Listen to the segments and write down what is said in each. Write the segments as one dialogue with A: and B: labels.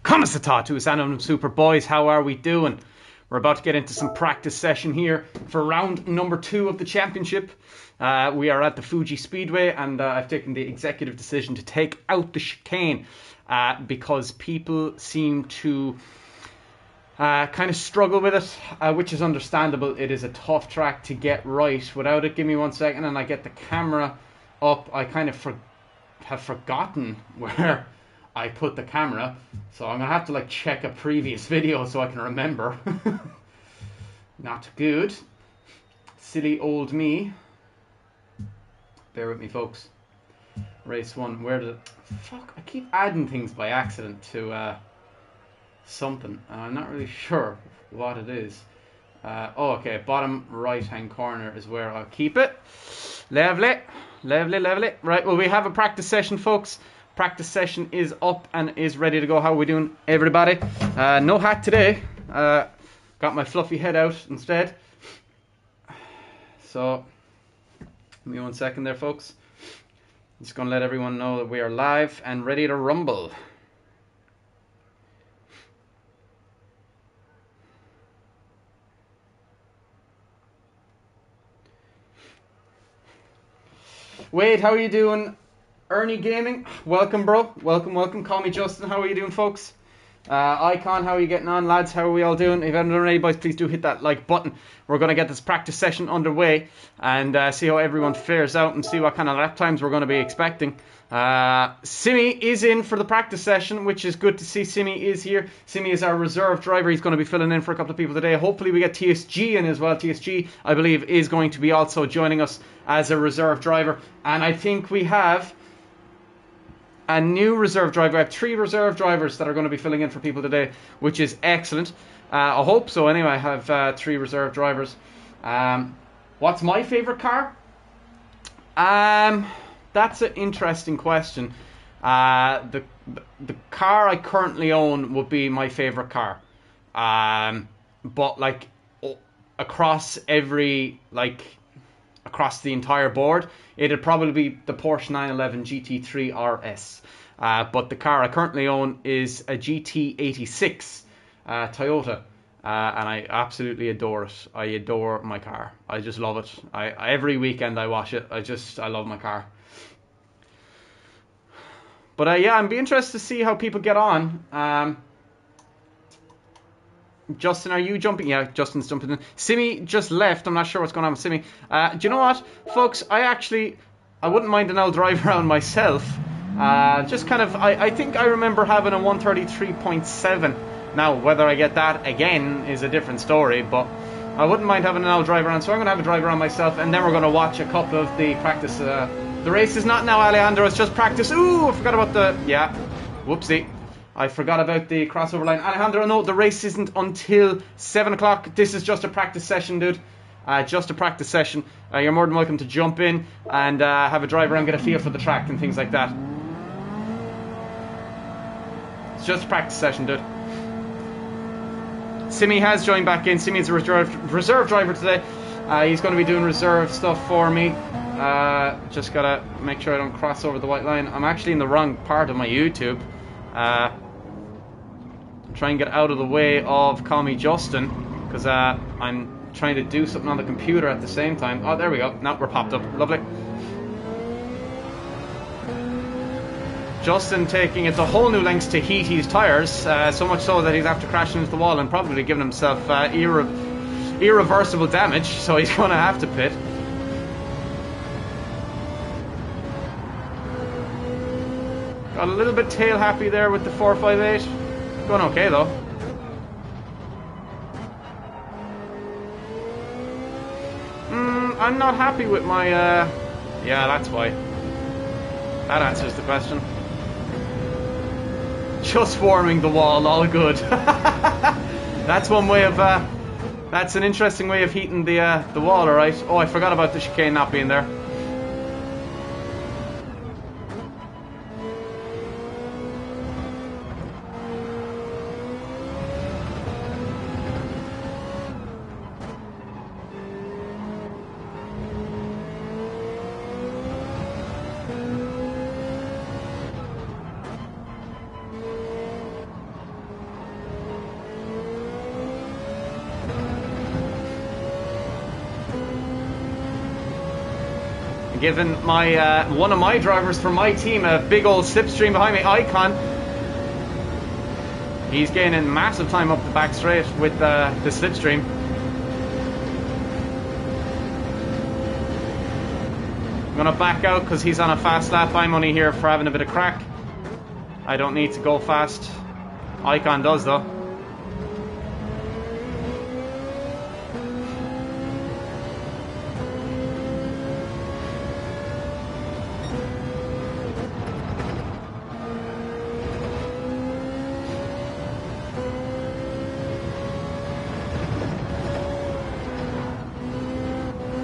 A: Kamasata to Usanum Super Boys, how are we doing? We're about to get into some practice session here for round number 2 of the championship. We are at the Fuji Speedway, and I've taken the executive decision to take out the chicane because people seem to kind of struggle with it, which is understandable. It is a tough track to get right. Without it, give me 1 second and I get the camera up. I kind of have forgotten where I put the camera, so I'm gonna have to like check a previous video so I can remember. Not good. Silly old me. Bear with me, folks. Race 1. Where did it? Fuck! I keep adding things by accident to something, and I'm not really sure what it is. Oh, okay. Bottom right-hand corner is where I'll keep it. Lovely, lovely, lovely. Right. Well, we have a practice session, folks. Practice session is up and is ready to go. How are we doing, everybody? No hat today. Got my fluffy head out instead. So, give me 1 second there, folks. I'm just going to let everyone know that we are live and ready to rumble. Wade, how are you doing? Ernie Gaming, welcome, bro. Welcome, welcome. Call me Justin. How are you doing, folks? Icon, how are you getting on, lads? How are we all doing? If you haven't done already, boys, please do hit that like button. We're going to get this practice session underway and see how everyone fares out and see what kind of lap times we're going to be expecting. Simi is in for the practice session, which is good to see. Simi is here. Simi is our reserve driver. He's going to be filling in for a couple of people today. Hopefully we get TSG in as well. TSG, I believe, is going to be also joining us as a reserve driver. And I think we have a new reserve driver. I have 3 reserve drivers that are going to be filling in for people today, which is excellent. I hope so. Anyway, I have 3 reserve drivers. What's my favorite car? That's an interesting question. The car I currently own would be my favorite car. But like across across the entire board, it'd probably be the Porsche 911 GT3 RS. But the car I currently own is a GT86 Toyota. And I absolutely adore it. I adore my car. I just love it. Every weekend I wash it. I love my car. But yeah, I'm be interested to see how people get on. Justin, are you jumping? Yeah, Justin's jumping in. Simi just left. I'm not sure what's going on with Simi. Do you know what, folks? I wouldn't mind an old drive around myself. Just kind of, I think I remember having a 133.7. Now, whether I get that again is a different story, but I wouldn't mind having an old drive around. So I'm going to have a drive around myself, and then we're going to watch a couple of the practice. The race is not now, Alejandro. It's just practice. Ooh, I forgot about the... Yeah, whoopsie. I forgot about the crossover line. Alejandro, no, the race isn't until 7 o'clock. This is just a practice session, dude. Just a practice session. You're more than welcome to jump in and have a drive around, get a feel for the track and things like that. It's just a practice session, dude. Simi has joined back in. Simi is a reserve driver today. He's going to be doing reserve stuff for me. Just gotta make sure I don't cross over the white line. I'm actually in the wrong part of my YouTube. Try and get out of the way of Call Me Justin, because I'm trying to do something on the computer at the same time. Oh, there we go. Now we're popped up. Lovely. Justin taking it to whole new lengths to heat his tyres, so much so that he's after crashing into the wall and probably giving himself irreversible damage, so he's going to have to pit. Got a little bit tail happy there with the 458. Going okay though. I'm not happy with my yeah, that's why. That answers the question. Just warming the wall, all good. That's one way of that's an interesting way of heating the wall, alright. Oh, I forgot about the chicane not being there. Giving my one of my drivers for my team a big old slipstream behind me, Icon. He's gaining massive time up the back straight with the slipstream. I'm gonna back out because he's on a fast lap. I'm only here for having a bit of crack. I don't need to go fast. Icon does though.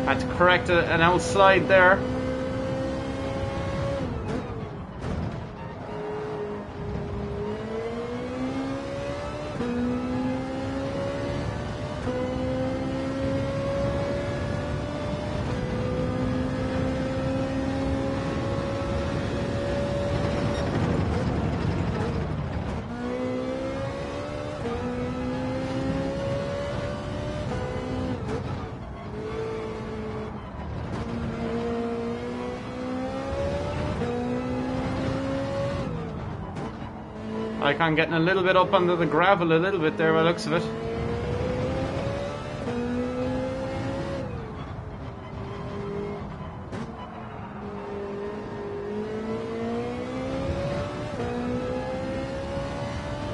A: Had to correct an outslide there. Icon getting a little bit up under the gravel a little bit there by the looks of it.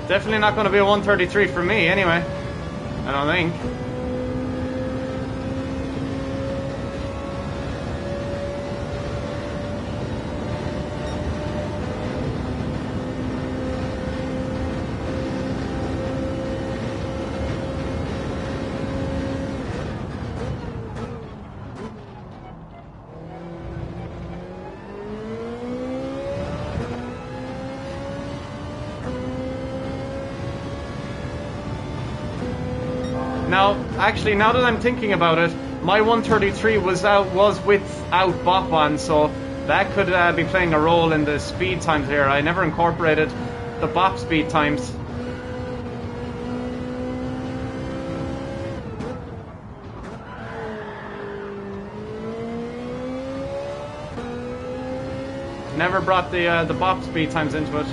A: Definitely not going to be a 133 for me anyway, I don't think. Now, actually, now that I'm thinking about it, my 133 was without bop on, so that could be playing a role in the speed times here. I never incorporated the bop speed times. Never brought the bop speed times into it.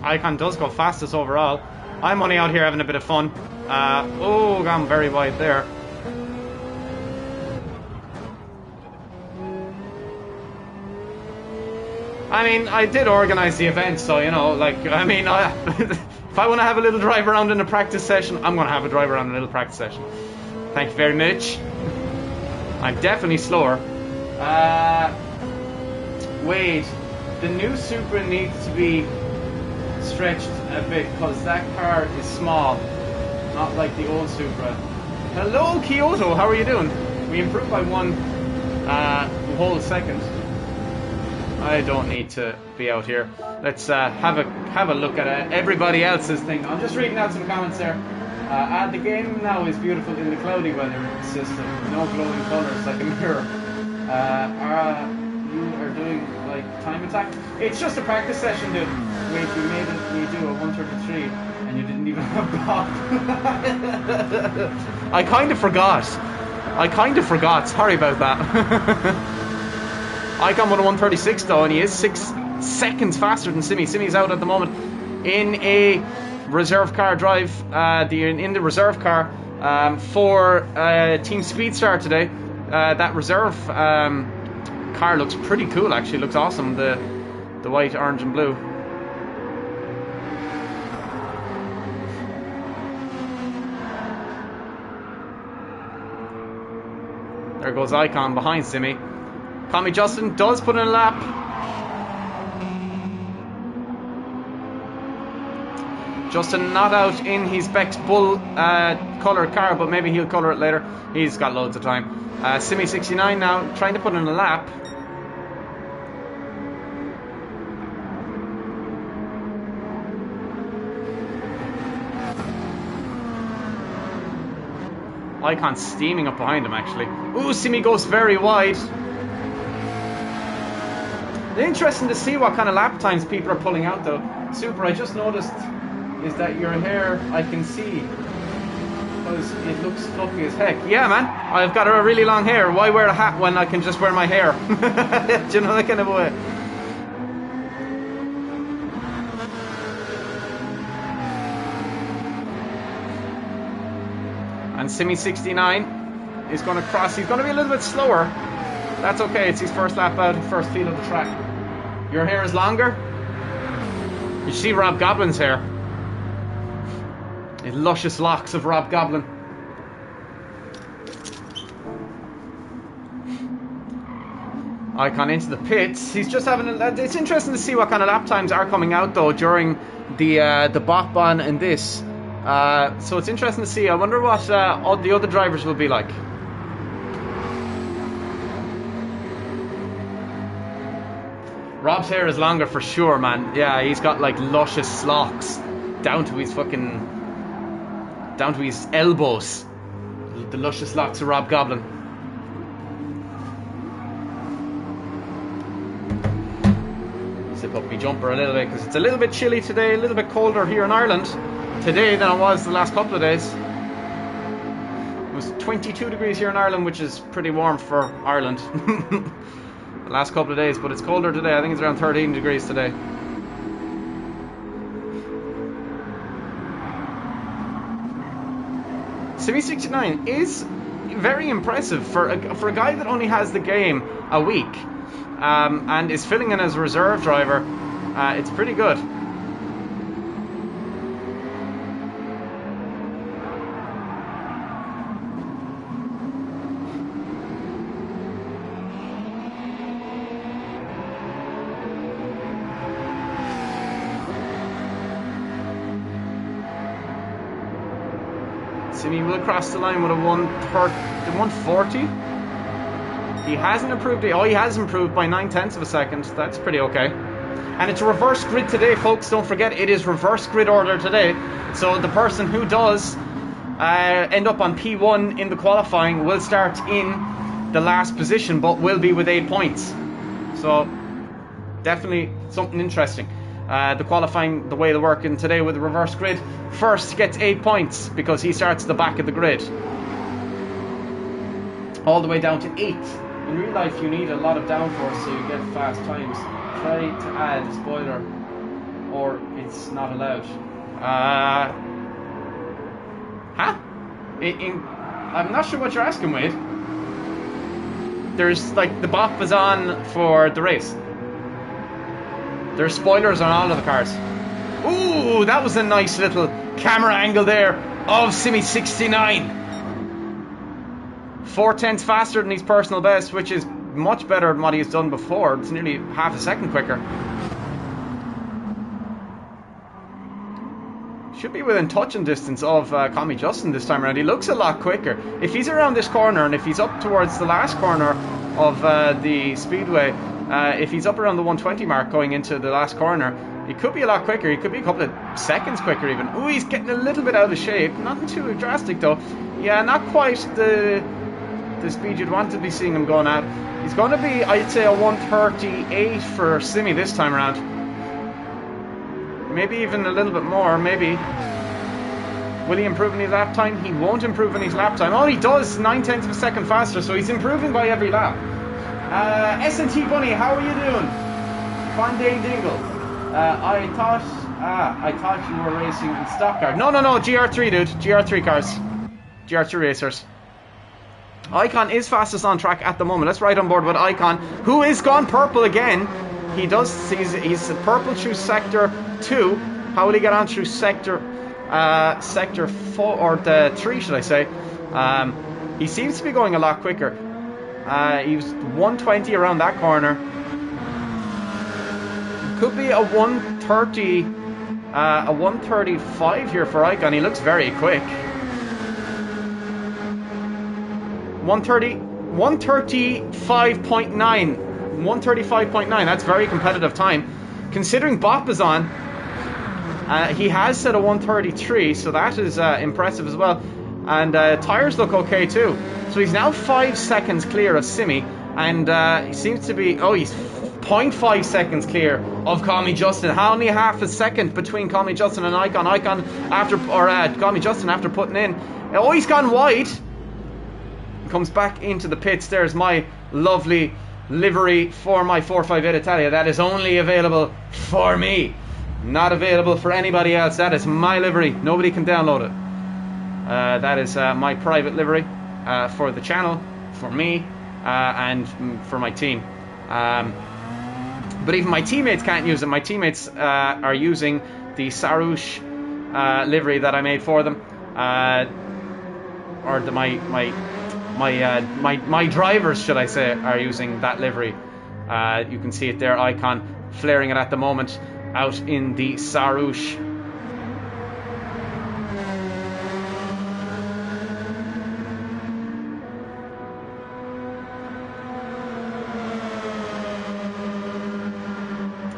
A: Icon does go fastest overall. I'm only out here having a bit of fun. Oh, gone very wide there. I mean, I did organise the event, so, you know, like, I mean, if I want to have a little drive around in a practice session, I'm going to have a drive around in a little practice session. Thank you very much. I'm definitely slower. Wait, the new Supra needs to be stretched a bit because that car is small, not like the old Supra. Hello Kyoto, how are you doing? We improved by one whole second. I don't need to be out here. Let's have a look at everybody else's thing. I'm just reading out some comments there. The game now is beautiful in the cloudy weather system. No glowing colours like a mirror. You are doing like time attack. It's just a practice session, dude. Wait, you made me do a 133 and you didn't even have bop. I kind of forgot. Sorry about that. Icon won a 136 though, and he is 6 seconds faster than Simi. Simi's out at the moment in a reserve car drive. In the reserve car for Team Speedstar today. That reserve car looks pretty cool. Actually, looks awesome. The white, orange, and blue. There goes Icon behind Simi. Call Me Justin does put in a lap. Justin not out in his Bex Bull coloured car, but maybe he'll colour it later. He's got loads of time. Simi 69 now, trying to put in a lap. Icon steaming up behind him, actually. Ooh, Simi goes very wide. Interesting to see what kind of lap times people are pulling out though. Super, I just noticed is that your hair, I can see, because it looks fluffy as heck. Yeah, man, I've got a really long hair. Why wear a hat when I can just wear my hair? Do you know that kind of way? And Simi 69 is going to cross. He's going to be a little bit slower. That's okay. It's his first lap out, first feel of the track. Your hair is longer. You see Rob Goblin's hair. The luscious locks of Rob Goblin. Icon into the pits. He's just having it's interesting to see what kind of lap times are coming out though during the bot ban and this. So it's interesting to see. I wonder what all the other drivers will be like. Rob's hair is longer for sure, man. Yeah, he's got like luscious locks down to his elbows. The luscious locks of Rob Goblin. Zip up my jumper a little bit because it's a little bit chilly today, a little bit colder here in Ireland today than it was the last couple of days. It was 22 degrees here in Ireland, which is pretty warm for Ireland. The last couple of days, but it's colder today. I think it's around 13 degrees today. Simi 69 is very impressive for a guy that only has the game a week and is filling in as a reserve driver. It's pretty good. Simi will cross the line with a 140. He hasn't improved. Oh, he has improved by 9/10 of a second. That's pretty okay. And it's a reverse grid today, folks. Don't forget, it is reverse grid order today. So the person who does end up on P1 in the qualifying will start in the last position, but will be with 8 points. So definitely something interesting. The qualifying, the way they're working today with the reverse grid, first gets 8 points because he starts at the back of the grid. All the way down to 8. In real life you need a lot of downforce so you get fast times. Try to add a spoiler or it's not allowed. I'm not sure what you're asking, Wade. There's like the bot was on for the race. There's spoilers on all of the cars. Ooh, that was a nice little camera angle there of Simi 69. 4/10 faster than his personal best, which is much better than what he's done before. It's nearly half a second quicker. Should be within touching distance of Commie Justin this time around. He looks a lot quicker. If he's around this corner and if he's up towards the last corner of the Speedway, if he's up around the 120 mark going into the last corner, he could be a lot quicker. He could be a couple of seconds quicker even. Ooh, he's getting a little bit out of shape. Nothing too drastic though. Yeah, not quite the speed you'd want to be seeing him going at. He's going to be, I'd say, a 138 for Simi this time around. Maybe even a little bit more, maybe. Will he improve in his lap time? He won't improve in his lap time. Oh, he does, 9/10 of a second faster, so he's improving by every lap. S&T Bunny, how are you doing? Fun day dingle. I thought you were racing in stock car. No, GR3, dude. GR3 cars. GR3 racers. Icon is fastest on track at the moment. Let's ride on board with Icon, who is gone purple again. He's purple through sector 2. How will he get on through sector 4 or the 3, should I say? He seems to be going a lot quicker. He was 120 around that corner. Could be a 130, a 135 here for Icon. He looks very quick. 135.9. 135.9. That's very competitive time. Considering Bop is on, he has set a 133, so that is impressive as well. And tyres look okay too. So he's now 5 seconds clear of Simi, and he seems to be. Oh, he's 0.5 seconds clear of Call Me Justin. Only half a second between Call Me Justin and Icon. Icon after, or Call Me Justin after putting in. Oh, he's gone wide. Comes back into the pits. There's my lovely livery for my 458 Italia. That is only available for me, not available for anybody else. That is my livery. Nobody can download it. That is my private livery for the channel, for me, and for my team. But even my teammates can't use it. My teammates are using the Sarouche livery that I made for them, or my drivers, should I say, are using that livery. You can see it there, Icon flaring it at the moment out in the Sarouche.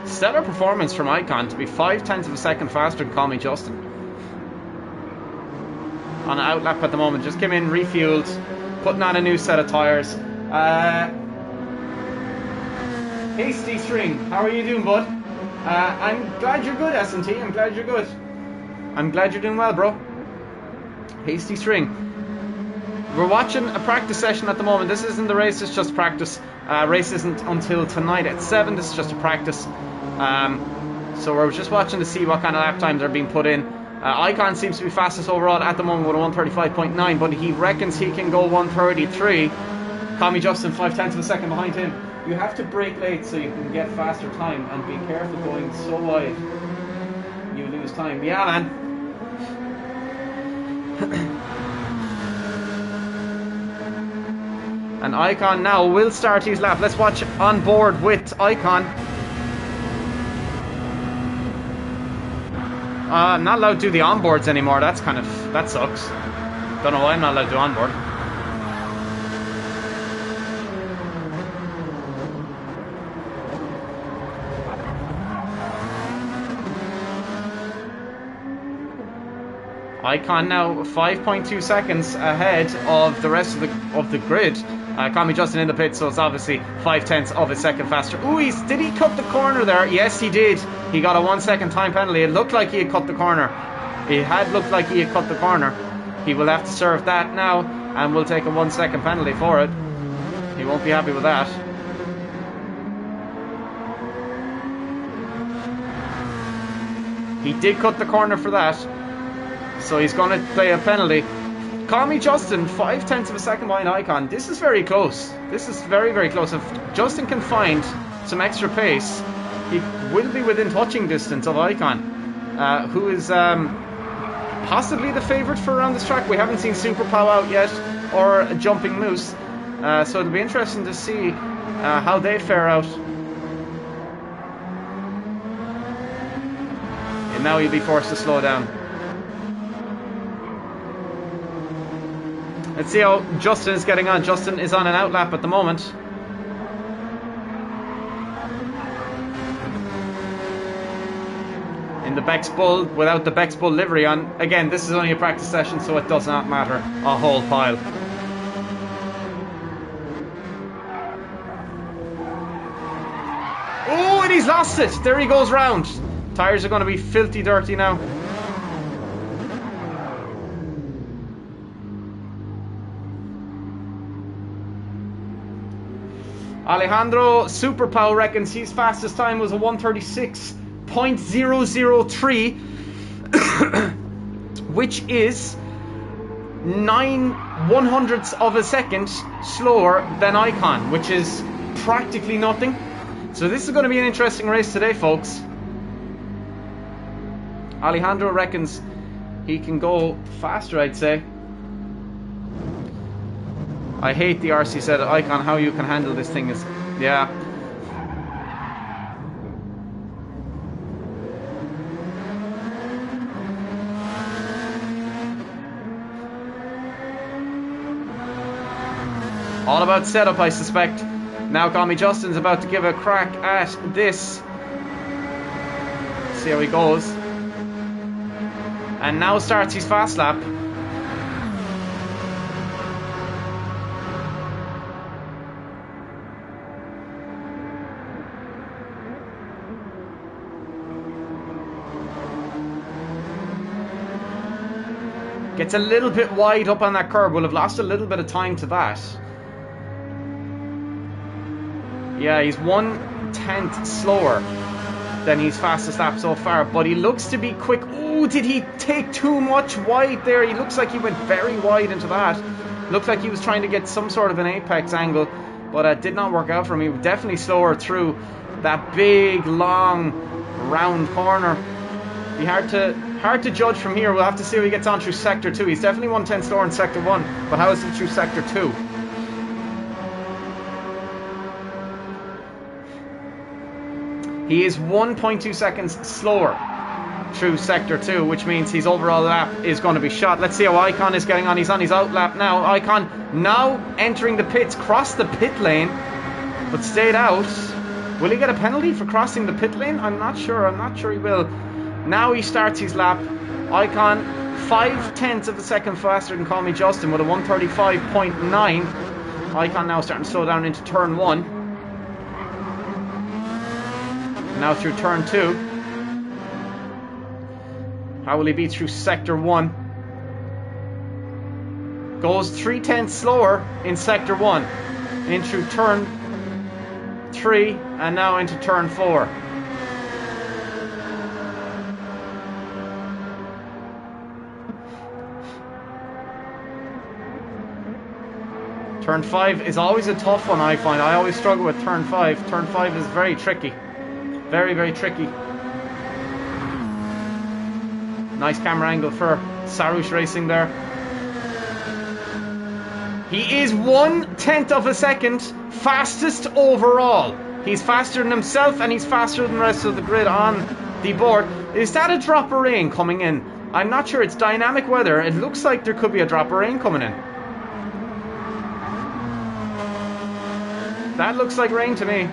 A: Stellar performance from Icon to be 0.5 of a second faster than Call Me Justin. On an outlap at the moment, just came in, refueled, putting on a new set of tyres. Hasty String, how are you doing, bud? I'm glad you're good, S&T. I'm glad you're good. I'm glad you're doing well, bro. Hasty String. We're watching a practice session at the moment. This isn't the race, it's just practice. Race isn't until tonight at 7. This is just a practice. So we're just watching to see what kind of lap times are being put in. Icon seems to be fastest overall at the moment with a 135.9, but he reckons he can go 133. Call Me Justin 0.5 of a second behind him. You have to brake late so you can get faster time, and be careful going so wide. You lose time. Yeah, man. And Icon now will start his lap. Let's watch on board with Icon. I'm not allowed to do the onboards anymore. That sucks. Don't know why I'm not allowed to do onboard. Icon now 5.2 seconds ahead of the rest of the grid. Call Me Justin in the pit, so it's obviously 0.5 of a second faster. Ooh, did he cut the corner there? Yes, he did. He got a 1 second time penalty. It looked like he had cut the corner. It had looked like he had cut the corner. He will have to serve that now, and will take a 1 second penalty for it. He won't be happy with that. He did cut the corner for that, so he's going to play a penalty. Call Me Justin 0.5 of a second behind Icon. This is very close. This is very, very close. If Justin can find some extra pace, he will be within touching distance of Icon, who is possibly the favourite for around this track. We haven't seen Super Pow out yet, or Jumping Moose, so it'll be interesting to see how they fare out. And now he'll be forced to slow down. Let's see how Justin is getting on. Justin is on an outlap at the moment. In the Bex Bull, without the Bex Bull livery on. Again, this is only a practice session, so it does not matter a whole pile. Oh, and he's lost it. There he goes round. Tyres are going to be filthy dirty now. Alejandro Super Pow reckons his fastest time was a 136.003, which is 9/100ths of a second slower than Icon, which is practically nothing. So this is going to be an interesting race today, folks. Alejandro reckons he can go faster, I'd say. I hate the RC said Icon, how you can handle this thing is, yeah. All about setup, I suspect. Now Call Me Justin's about to give a crack at this. See how he goes. And now starts his fast lap. Gets a little bit wide up on that curb. Will have lost a little bit of time to that. Yeah, he's 1/10 slower than his fastest lap so far, but he looks to be quick. Oh, did he take too much wide there? He looks like he went very wide into that. Looked like he was trying to get some sort of an apex angle, but it did not work out for him. He was definitely slower through that big, long, round corner. Be hard to judge from here. We'll have to see how he gets on through Sector 2. He's definitely 1/10 slower in Sector 1, but how is it through Sector 2? He is 1.2 seconds slower through Sector 2, which means his overall lap is going to be shot. Let's see how Icon is getting on. He's on his out lap now. Icon now entering the pits, crossed the pit lane, but stayed out. Will he get a penalty for crossing the pit lane? I'm not sure. I'm not sure he will. Now he starts his lap. Icon 0.5 of a second faster than Call Me Justin with a 1:35.9. Icon now starting to slow down into turn 1. Now through turn 2. How will he be through Sector 1? Goes 0.3 slower in Sector 1. In through turn 3 and now into turn 4. Turn 5 is always a tough one, I find. I always struggle with turn 5. Turn 5 is very tricky. Very, very tricky. Nice camera angle for Sarush Racing there. He is 1/10 of a second fastest overall. He's faster than himself and he's faster than the rest of the grid on the board. Is that a drop of rain coming in? I'm not sure. It's dynamic weather. It looks like there could be a drop of rain coming in. That looks like rain to me.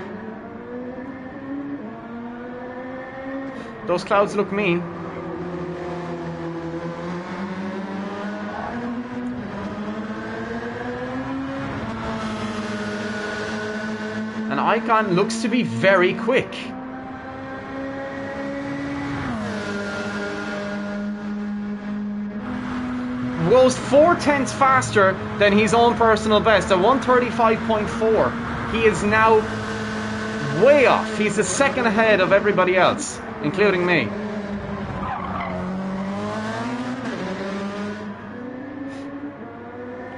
A: Those clouds look mean. And Icon looks to be very quick. Goes 0.4 faster than his own personal best, a 1:35.4. He is now way off. He's a second ahead of everybody else, including me.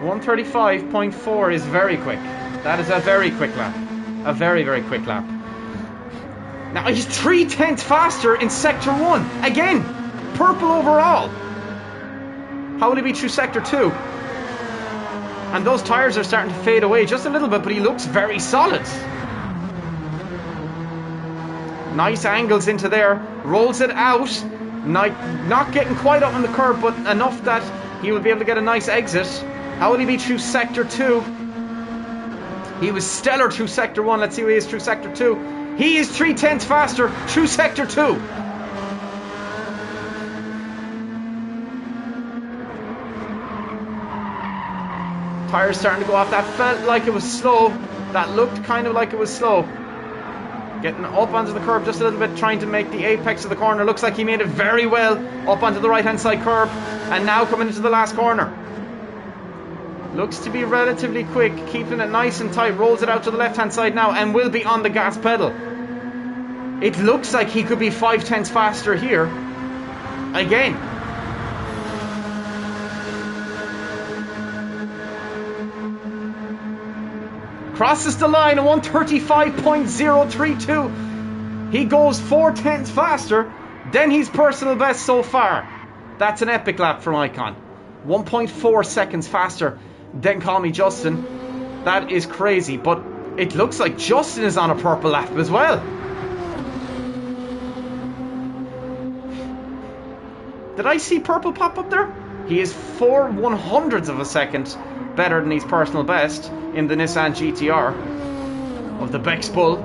A: .135.4 is very quick. That is a very quick lap. A very, very quick lap. Now he's 0.3 faster in Sector 1. Again, purple overall. How will he be through Sector 2? And those tyres are starting to fade away just a little bit, but he looks very solid. Nice angles into there. Rolls it out. Not getting quite up on the curb, but enough that he will be able to get a nice exit. How will he be through Sector 2? He was stellar through Sector 1. Let's see where he is through Sector 2. He is 0.3 faster through Sector 2. Tires starting to go off. That felt like it was slow. That looked kind of like it was slow. Getting up onto the curb just a little bit, trying to make the apex of the corner. Looks like he made it very well up onto the right hand side curb. And now coming into the last corner. Looks to be relatively quick, keeping it nice and tight. Rolls it out to the left hand side now and will be on the gas pedal. It looks like he could be 0.5 faster here. Again. Crosses the line at 1:35.032. He goes 0.4 faster than his personal best so far. That's an epic lap from Icon. 1.4 seconds faster than Call Me Justin. That is crazy, but it looks like Justin is on a purple lap as well. Did I see purple pop up there? He is 4/100ths of a second better than his personal best in the Nissan GTR of the Bex Bull.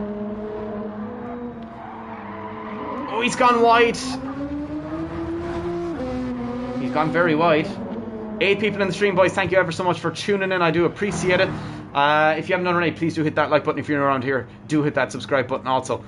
A: Oh, he's gone wide. He's gone very wide. 8 people in the stream, boys. Thank you ever so much for tuning in. I do appreciate it. If you haven't done already, please do hit that like button. If you're around here, do hit that subscribe button also.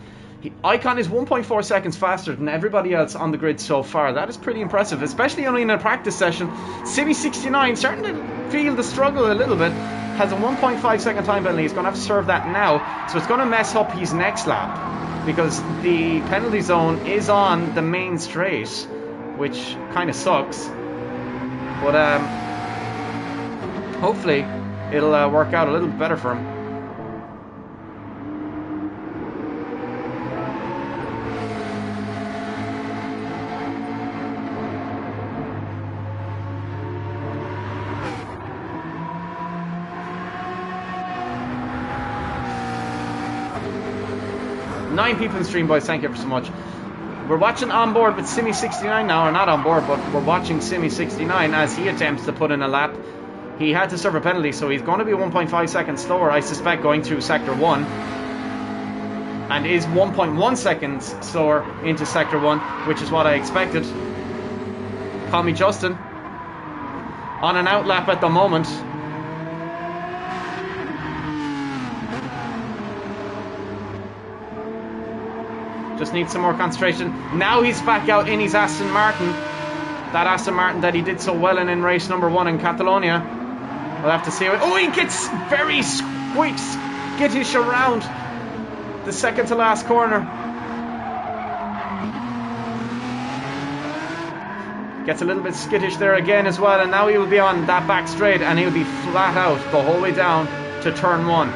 A: Icon is 1.4 seconds faster than everybody else on the grid so far. That is pretty impressive, especially only in a practice session. Simi69 starting to feel the struggle a little bit. Has a 1.5 second time penalty. He's going to have to serve that now. So it's going to mess up his next lap, because the penalty zone is on the main straight, which kind of sucks. But hopefully it'll work out a little bit better for him. Nine people in the stream, boys. Thank you ever so much. We're watching on board with Simi69 now, or not on board, but we're watching Simi69 as he attempts to put in a lap. He had to serve a penalty, so he's going to be 1.5 seconds slower, I suspect, going through Sector 1. And is 1.1 seconds slower into Sector 1, which is what I expected. Call me Justin. On an out lap at the moment. Just needs some more concentration. Now he's back out in his Aston Martin. That Aston Martin that he did so well in race number 1 in Catalonia. We'll have to see. Oh, he gets very skittish around the second to last corner. Gets a little bit skittish there again as well. And now he will be on that back straight, and he'll be flat out the whole way down to turn 1.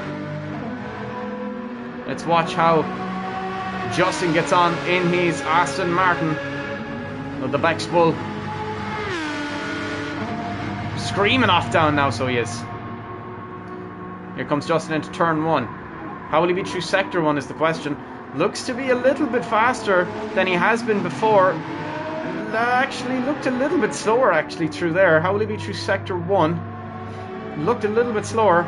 A: Let's watch how Justin gets on in his Aston Martin with the Bexbull. Screaming off down now, so he is. Here comes Justin into turn 1. How will he be through Sector 1 is the question. Looks to be a little bit faster than he has been before. Actually looked a little bit slower actually through there. How will he be through Sector 1? Looked a little bit slower.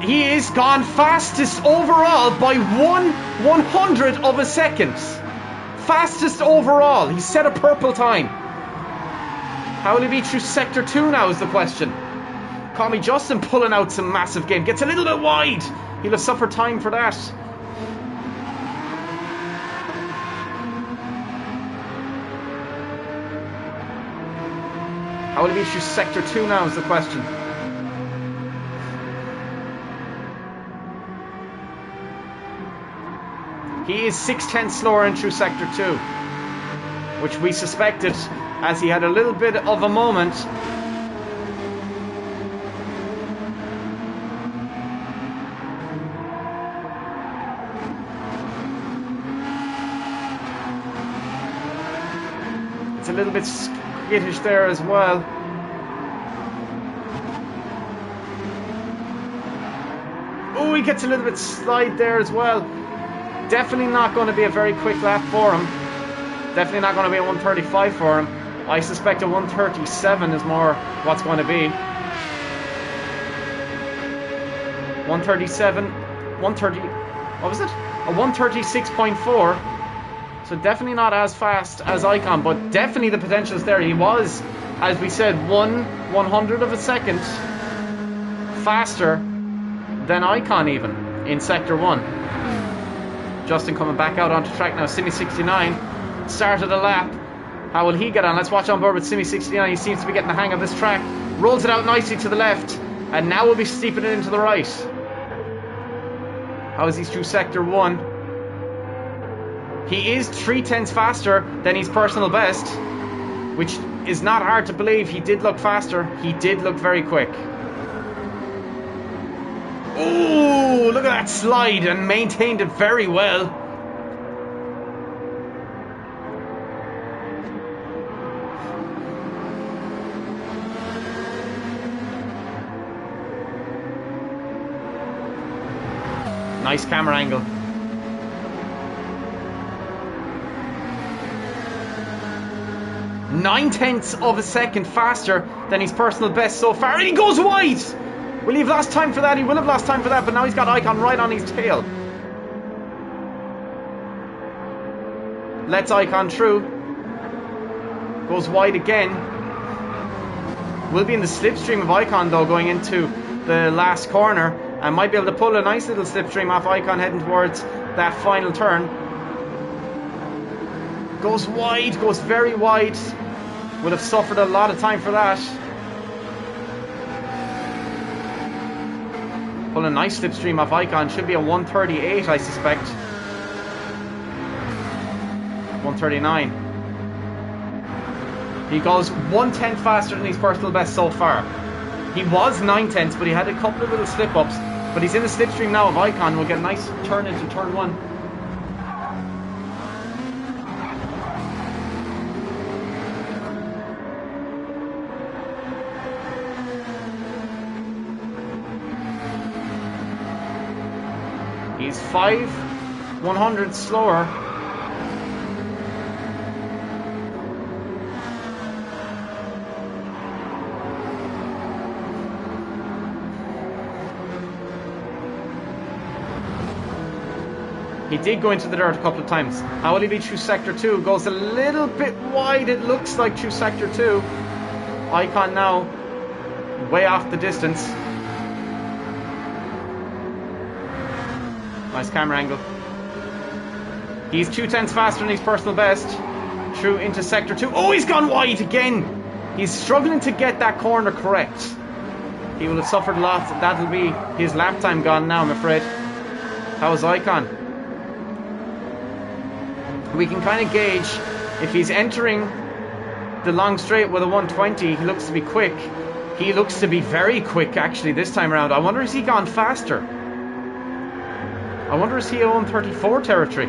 A: He is gone fastest overall by 1/100 of a second. Fastest overall. He set a purple time. How will he be through Sector 2 now is the question. Call me Justin pulling out some massive game. Gets a little bit wide. He'll have suffered time for that. How will he be through Sector 2 now is the question. He is 6/10 slower in through Sector 2, which we suspected as he had a little bit of a moment. It's a little bit skittish there as well. Oh, he gets a little bit slide there as well. Definitely not going to be a very quick lap for him. Definitely not going to be a 1:35 for him. I suspect a 1:37 is more what's going to be. 1:37, 1:30, what was it? A 1:36.4. So definitely not as fast as Icon, but definitely the potential is there. He was, as we said, 1/100 of a second faster than Icon even in Sector 1. Justin coming back out onto track now. Simi69 started a lap. How will he get on? Let's watch on board with Simi69. He seems to be getting the hang of this track. Rolls it out nicely to the left. And now we'll be steeping it into the right. How is he through Sector 1? He is 3/10 faster than his personal best, which is not hard to believe. He did look faster. He did look very quick. Ooh, look at that slide, and maintained it very well. Nice camera angle. Nine-tenths of a second faster than his personal best so far, and he goes wide. Will he have lost time for that? He will have lost time for that, but now he's got Icon right on his tail. Lets Icon through. Goes wide again. Will be in the slipstream of Icon though, going into the last corner, and might be able to pull a nice little slipstream off Icon heading towards that final turn. Goes wide, goes very wide. Would have suffered a lot of time for that. Pulling a nice slipstream off Icon. Should be a 138, I suspect. 139. He goes 1/10 faster than his personal best so far. He was 9/10, but he had a couple of little slip-ups. But he's in the slipstream now of Icon. We'll get a nice turn into turn 1. He's 5/100 slower. He did go into the dirt a couple of times. How will he be through sector 2? Goes a little bit wide, it looks like, through sector 2. Icon now way off the distance. Nice camera angle. He's 2/10 faster than his personal best. Through into sector 2. Oh, he's gone wide again. He's struggling to get that corner correct. He will have suffered lots. That'll be his lap time gone now, I'm afraid. How's Icon? We can kind of gauge if he's entering the long straight with a 120. He looks to be quick. He looks to be very quick, actually, this time around. I wonder, has he gone faster? I wonder, is he in 134 territory?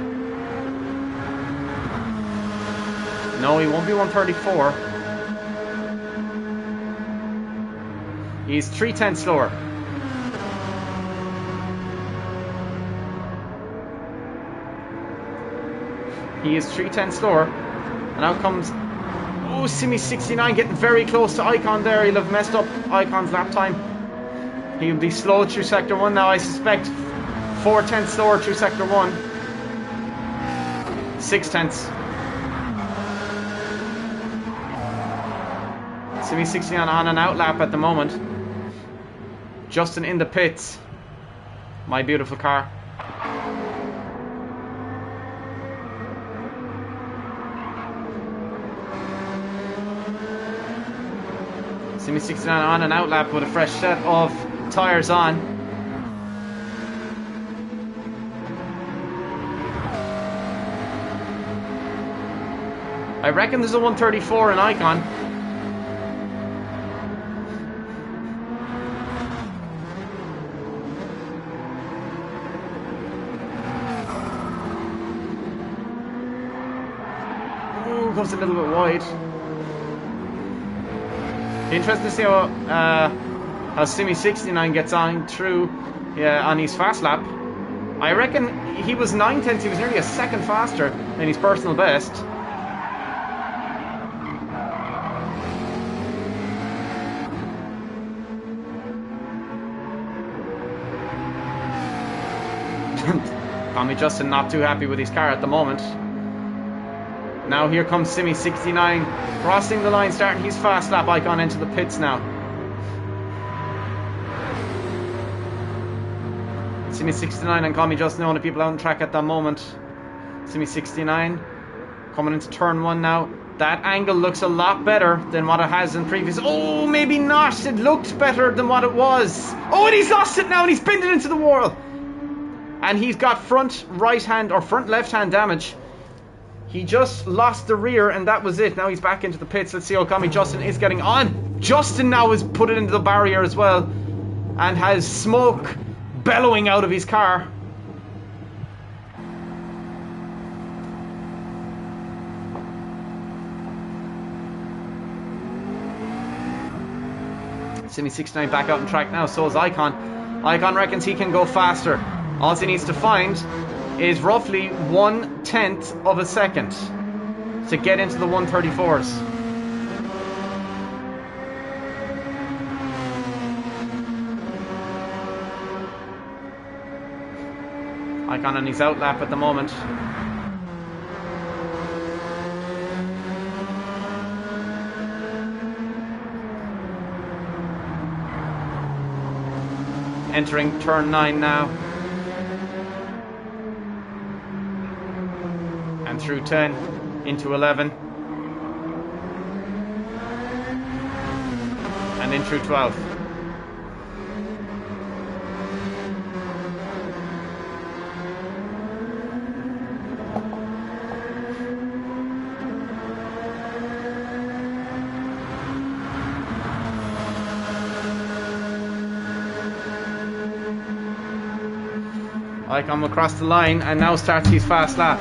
A: No, he won't be 134. He's 3/10 slower. He is 3/10 slower. And out comes... Oh, Simi69 getting very close to Icon there. He'll have messed up Icon's lap time. He'll be slow through sector 1 now, I suspect. 4/10 slower through sector 1. 6/10. Simi69 on an out lap at the moment. Justin in the pits. My beautiful car. Simi69 on an out lap with a fresh set of tyres on. I reckon there's a 134 in Icon. Ooh, goes a little bit wide. Interesting to see how Simi69 gets on through on his fast lap. I reckon he was 9/10. He was nearly a second faster than his personal best. Tommy Justin not too happy with his car at the moment. Now here comes Simi69 crossing the line, starting his fast lap. Icon into the pits now. Simi69 and Call Me Justin, the only people out on track at that moment. Simi69 coming into turn 1 now. That angle looks a lot better than what it has in previous. Oh, maybe not. It looked better than what it was. Oh, and he's lost it now, and he's pinned it into the wall. And he's got front right hand or front left hand damage. He just lost the rear, and that was it. Now he's back into the pits. Let's see how Okami Justin is getting on. Justin now has put it into the barrier as well, and has smoke bellowing out of his car. Simi69 back out on track now, so is Icon. Icon reckons he can go faster. All he needs to find is roughly 1/10 of a second to get into the 134s. Icon on his out lap at the moment. Entering turn 9 now. And through 10. into 11, and in through 12. I come across the line and now starts his fast lap.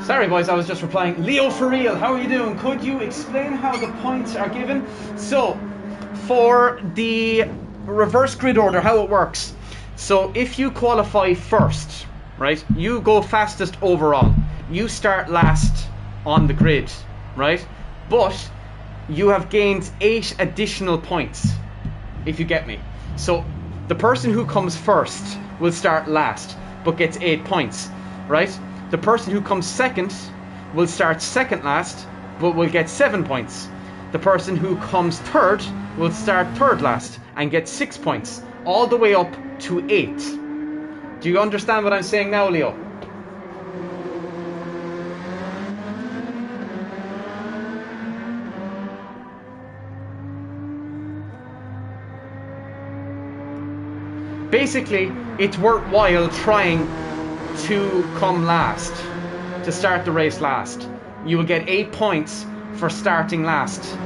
A: Sorry boys, I was just replying. Leo for real, how are you doing? Could you explain how the points are given? So, for the reverse grid order, how it works. So if you qualify first, right, you go fastest overall. You start last on the grid, right? But you have gained 8 additional points, if you get me. So the person who comes first will start last, but gets 8 points, right? The person who comes second will start second last, but will get 7 points. The person who comes third will start third last and get 6 points, all the way up to 8. Do you understand what I'm saying now, Leo? Basically, it's worthwhile trying to come last, to start the race last. You will get 8 points for starting last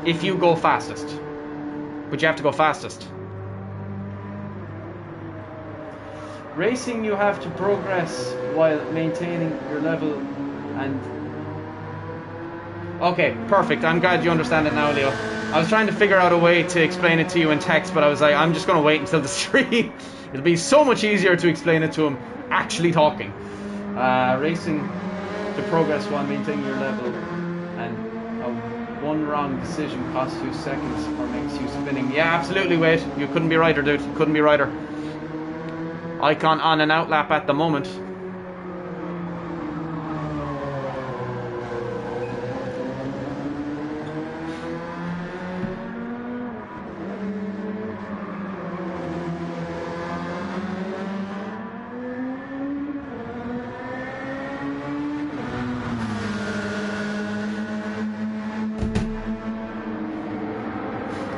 A: if you go fastest, but you have to go fastest. Racing, you have to progress while maintaining your level. And okay, perfect, I'm glad you understand it now, Leo. I was trying to figure out a way to explain it to you in text, but I was like, I'm just going to wait until the stream. It'll be so much easier to explain it to him actually talking. Racing to progress while maintaining your level, and one wrong decision costs you seconds or makes you spinning. Yeah, absolutely, Wade. You couldn't be righter, dude. Couldn't be righter. Icon on and out lap at the moment.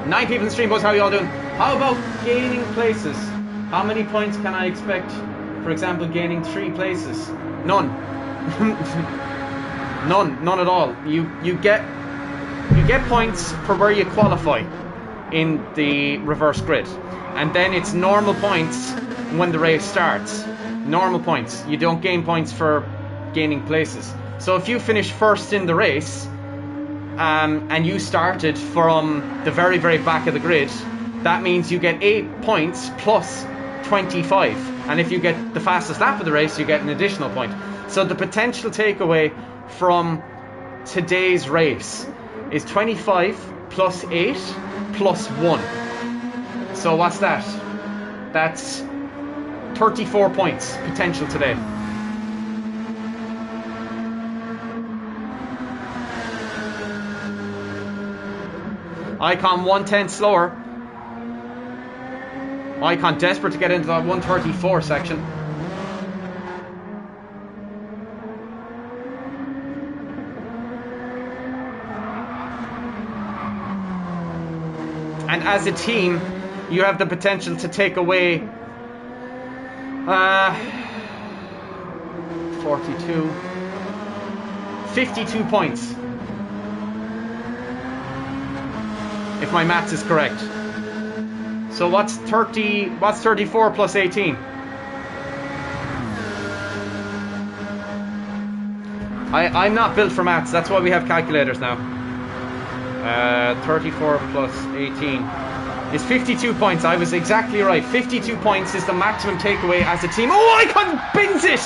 A: Nine people in the stream, boys. How are you all doing? How about gaining places? How many points can I expect? For example, gaining 3 places. None. None at all. You get points for where you qualify in the reverse grid, and then it's normal points when the race starts. Normal points. You don't gain points for gaining places. So if you finish first in the race, and you started from the very, very back of the grid, that means you get 8 points plus 25. And if you get the fastest lap of the race, you get an additional point. So the potential takeaway from today's race is 25 plus 8 plus 1. So what's that? That's 34 points potential today. Icon 1/10 slower. Icon desperate to get into that 134 section. And as a team, you have the potential to take away 42, 52 points. If my maths is correct. So what's 34 plus 18? I'm not built for maths. That's why we have calculators now. 34 plus 18 is 52 points. I was exactly right. 52 points is the maximum takeaway as a team. Oh, Icon bins it!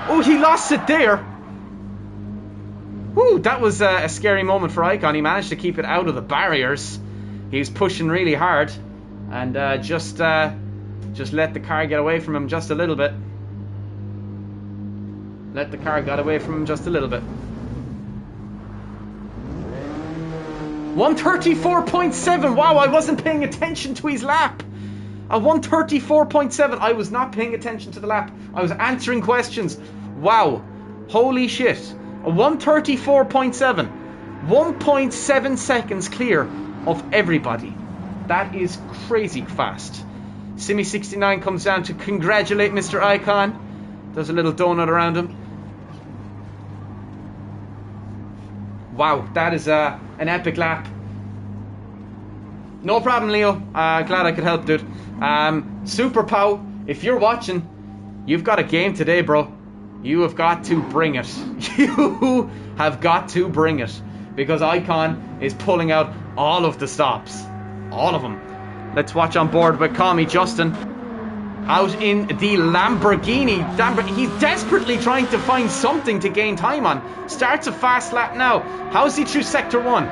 A: Oh, he lost it there. Woo, that was a scary moment for Icon. He managed to keep it out of the barriers. He was pushing really hard. And just let the car get away from him just a little bit. Let the car get away from him just a little bit. 134.7. Wow, I wasn't paying attention to his lap. A 134.7. I was not paying attention to the lap. I was answering questions. Wow. Holy shit. A 134.7. 1.7 seconds clear of everybody. That is crazy fast. Simi69 comes down to congratulate Mr. Icon. Does a little donut around him. Wow, that is an epic lap. No problem, Leo. Glad I could help, dude. Super Pow, if you're watching, you've got a game today, bro. You have got to bring it. You have got to bring it. Because Icon is pulling out all of the stops. All of them. Let's watch on board with Call Me Justin. Out in the Lamborghini. He's desperately trying to find something to gain time on. Starts a fast lap now. How is he through Sector 1?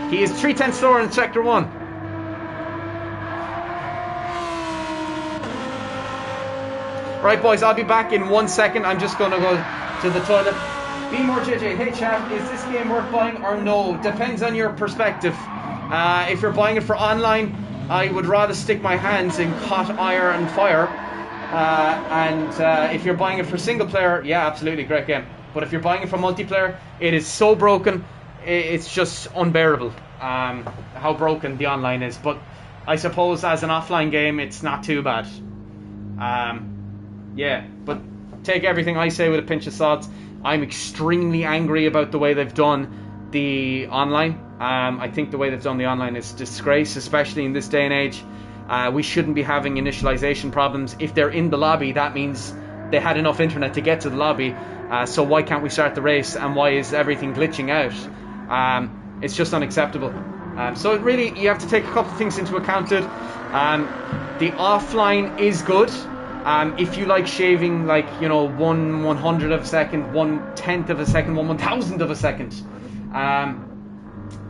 A: He is 3/10 slower in Sector 1. Right, boys, I'll be back in 1 second. I'm just going to go to the toilet. Be more JJ. Hey, chat, is this game worth buying or no? Depends on your perspective. If you're buying it for online, I would rather stick my hands in hot iron and fire. If you're buying it for single player, yeah, absolutely, great game. But if you're buying it for multiplayer, it is so broken, it's just unbearable how broken the online is. But I suppose as an offline game, it's not too bad. Yeah, but take everything I say with a pinch of salt. I'm extremely angry about the way they've done the online. I think the way they've done the online is a disgrace, especially in this day and age. We shouldn't be having initialization problems. If they're in the lobby, that means they had enough internet to get to the lobby. So why can't we start the race, and why is everything glitching out? It's just unacceptable. So really, you have to take a couple of things into account, dude. The offline is good. If you like shaving, like, you know, 1/100 of a second, 1/10 of a second, 1/1000 of a second.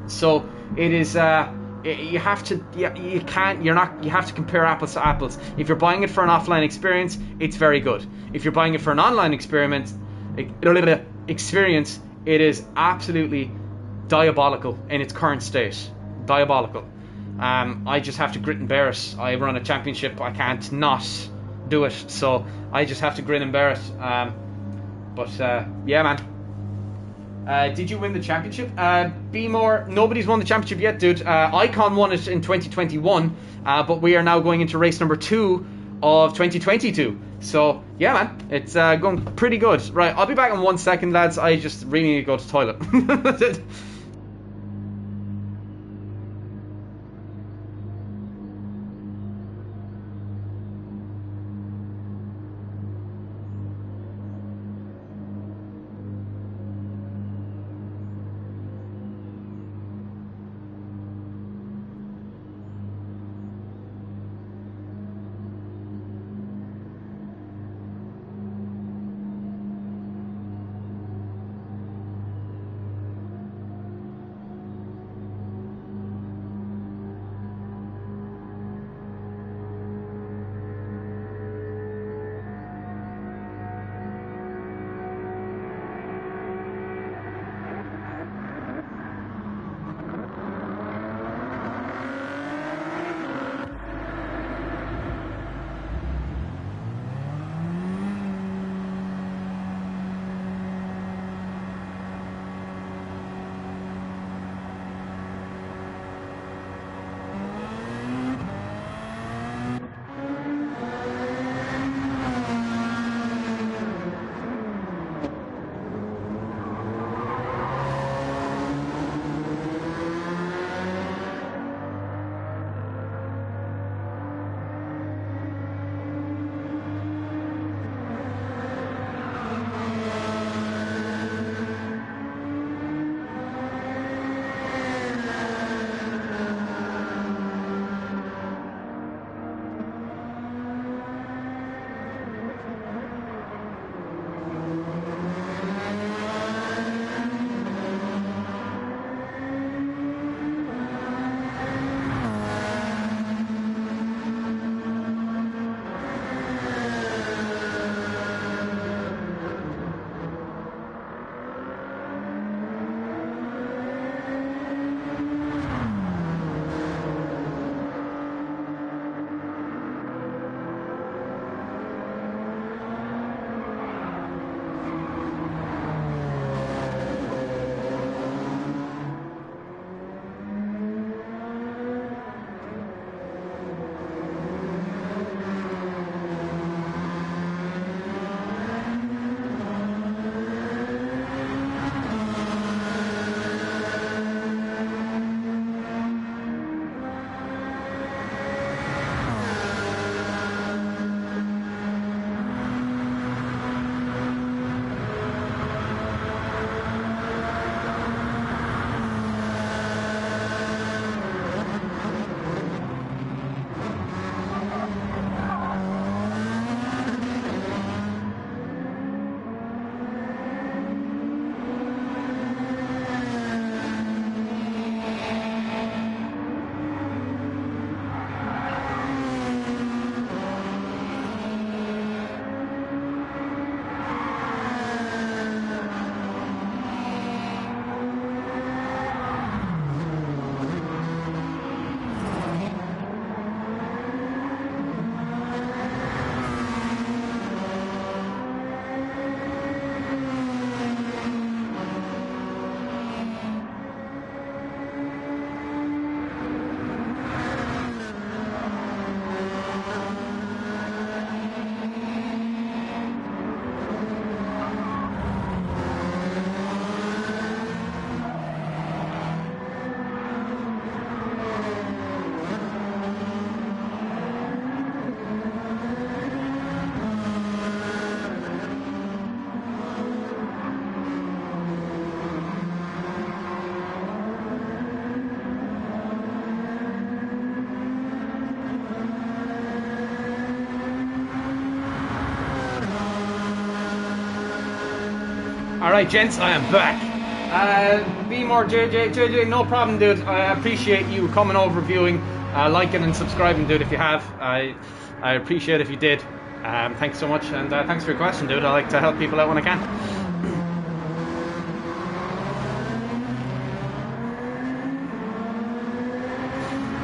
A: So it is. You have to. You can't. You're not. You have to compare apples to apples. If you're buying it for an offline experience, it's very good. If you're buying it for an online experience, it is absolutely diabolical in its current state. Diabolical. I just have to grit and bear it. I run a championship. I can't not do it. So I just have to grin and bear it. Yeah, man. Did you win the championship? Be more. Nobody's won the championship yet, dude. Icon won it in 2021, but we are now going into race number 2 of 2022. So yeah, man, it's going pretty good. Right, I'll be back in 1 second, lads. I just really need to go to the toilet. Alright, gents, I am back. Be more JJ, no problem, dude. I appreciate you coming over, viewing, liking and subscribing, dude, if you have. I appreciate if you did. Thanks so much, and thanks for your question, dude. I like to help people out when I can.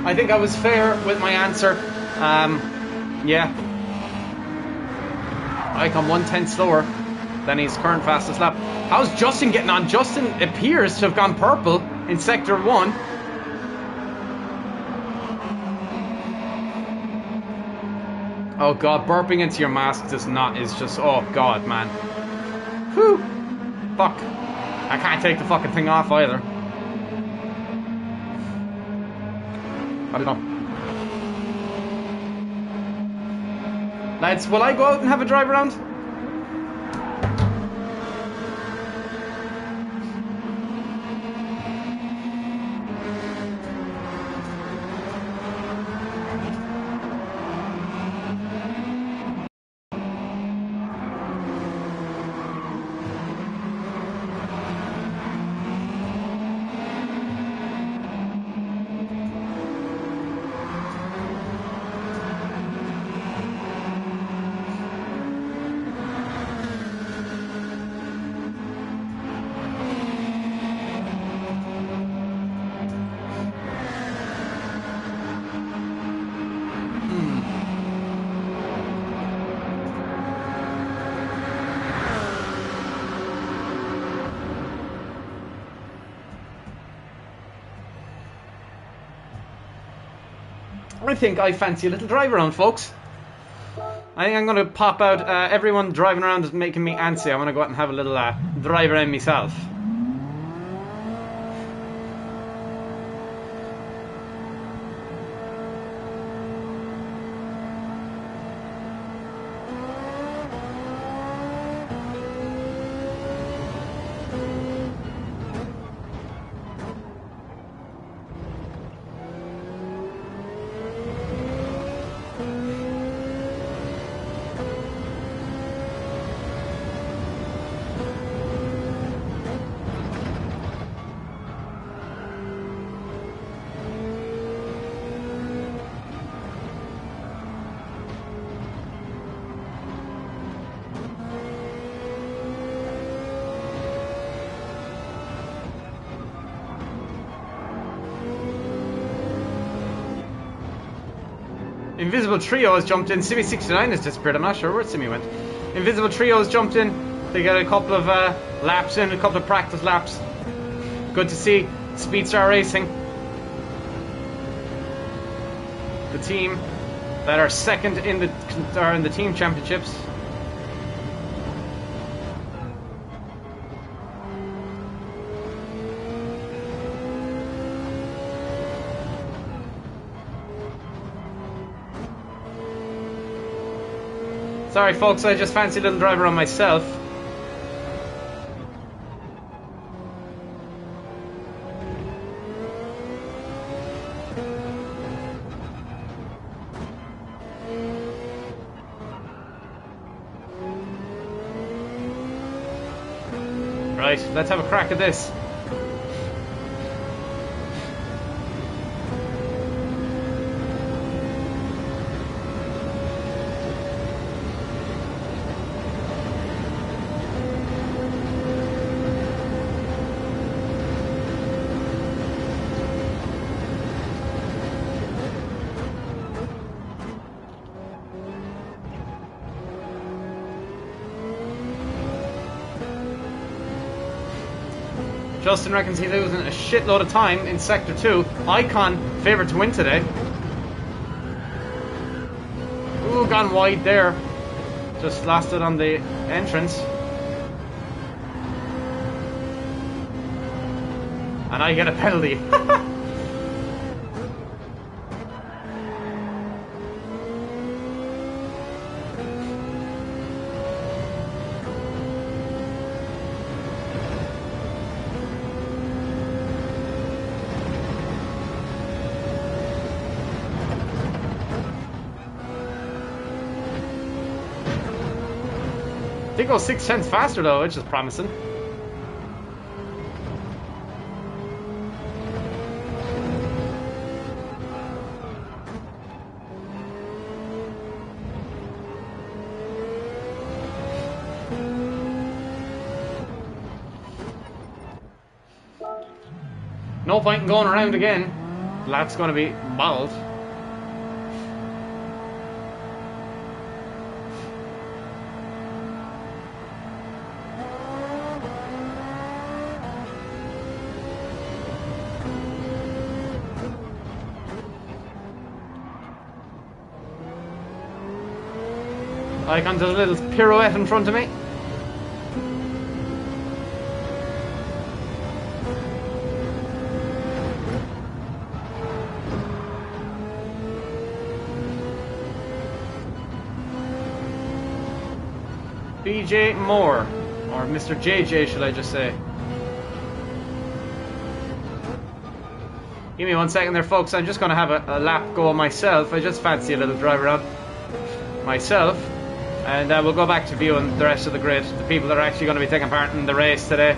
A: I think I was fair with my answer. Yeah. I come 1/10 slower than his current fastest lap. How's Justin getting on? Justin appears to have gone purple in Sector 1. Oh god, burping into your mask is just, oh god, man. Whew. Fuck. I can't take the fucking thing off either. I don't know. Lads, will I go out and have a drive around? I think I fancy a little drive around, folks. I think I'm going to pop out. Everyone driving around is making me antsy. I want to go out and have a little drive around myself. Invisible Trio has jumped in. Simi69 has disappeared. I'm not sure where Simi went. Invisible Trio has jumped in. They got a couple of laps in, a couple of practice laps. Good to see. Speedstar Racing, the team that are second in the team championships. Sorry folks, I just fancy a little drive around myself. Right, let's have a crack at this. Justin reckons he's losing a shitload of time in Sector 2. Icon favourite to win today. Ooh, gone wide there. Just lost it on the entrance. And I get a penalty. They go 6 tenths faster though, which is promising. No point in going around again. That's going to be bald. Icon does a little pirouette in front of me. BJ Moore, or Mr. JJ should I just say. Give me 1 second there, folks. I'm just going to have a lap go myself. I just fancy a little drive around myself. And we'll go back to viewing the rest of the grid, the people that are actually going to be taking part in the race today.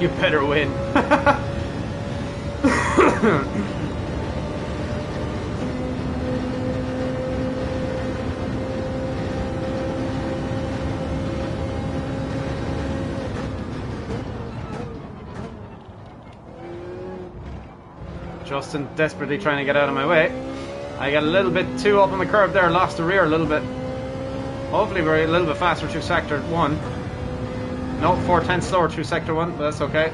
A: You better win. Justin desperately trying to get out of my way. I got a little bit too up on the curb there, lost the rear a little bit. Hopefully we're a little bit faster through sector 1. No, 4/10 slower through sector 1, but that's okay.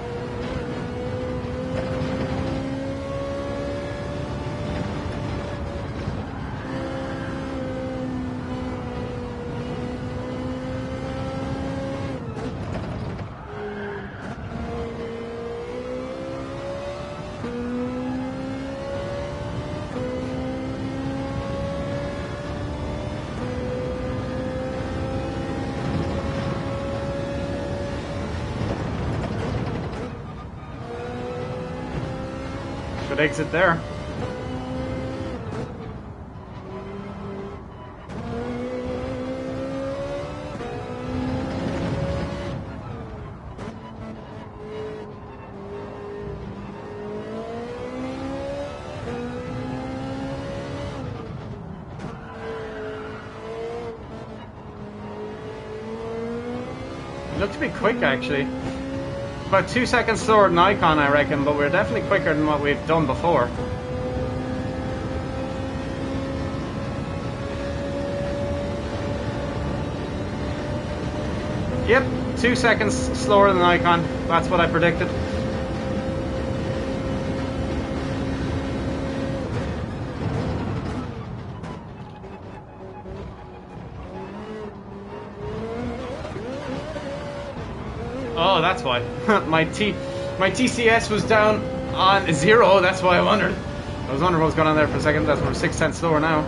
A: Should exit there. It looked to be quick actually. About 2 seconds slower than Icon, I reckon, but we're definitely quicker than what we've done before. Yep, 2 seconds slower than Icon. That's what I predicted. Oh, that's why. my TCS was down on 0. That's why I wondered. I was wondering what was going on there for a second. That's we're 6/10 slower now.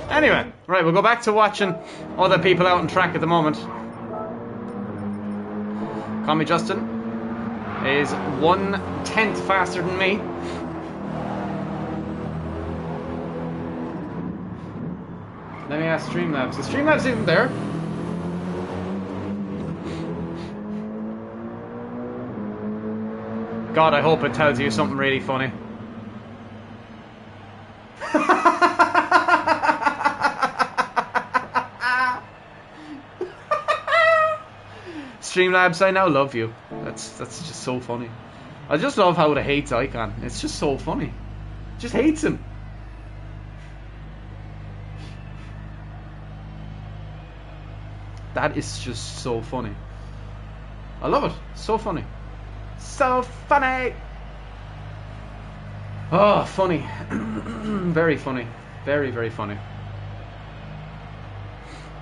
A: Anyway, right, we'll go back to watching other people out on track at the moment. Call me Justin. Is 1/10 faster than me. Let me ask Streamlabs. Is Streamlabs even there? God, I hope it tells you something really funny. Streamlabs, I now love you. That's just so funny. I just love how it hates Icon. It's just so funny. It just hates him. That is just so funny. I love it. So funny. So funny. Oh, funny. Very funny. Very, very funny.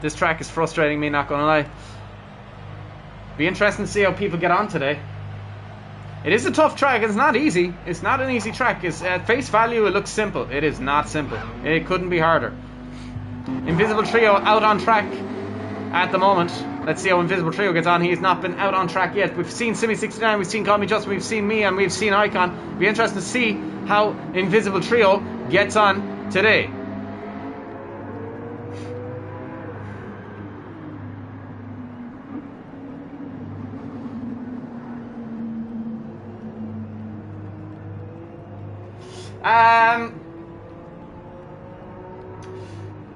A: This track is frustrating me, not gonna lie. Be interesting to see how people get on today. It is a tough track. It's not easy. It's not an easy track. It's at face value, it looks simple. It is not simple. It couldn't be harder. Invisible Trio out on track at the moment. Let's see how Invisible Trio gets on. He has not been out on track yet. We've seen Simi69, we've seen Call Me Justin, we've seen me, and we've seen Icon. Be interesting to see how Invisible Trio gets on today.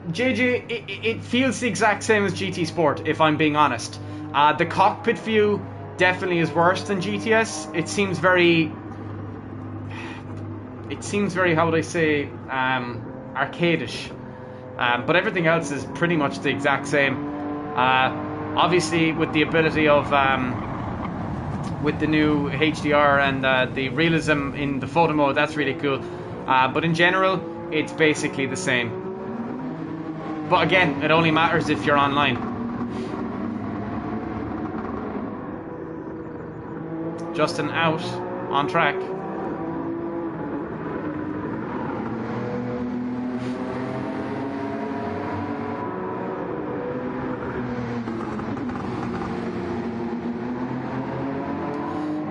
A: JJ, it feels the exact same as GT Sport, if I'm being honest. The cockpit view definitely is worse than GTS. It seems very, how would I say, arcadish. But everything else is pretty much the exact same. Obviously, with the ability of, with the new HDR and the realism in the photo mode, that's really cool. But in general, it's basically the same. But again, it only matters if you're online. Justin out on track.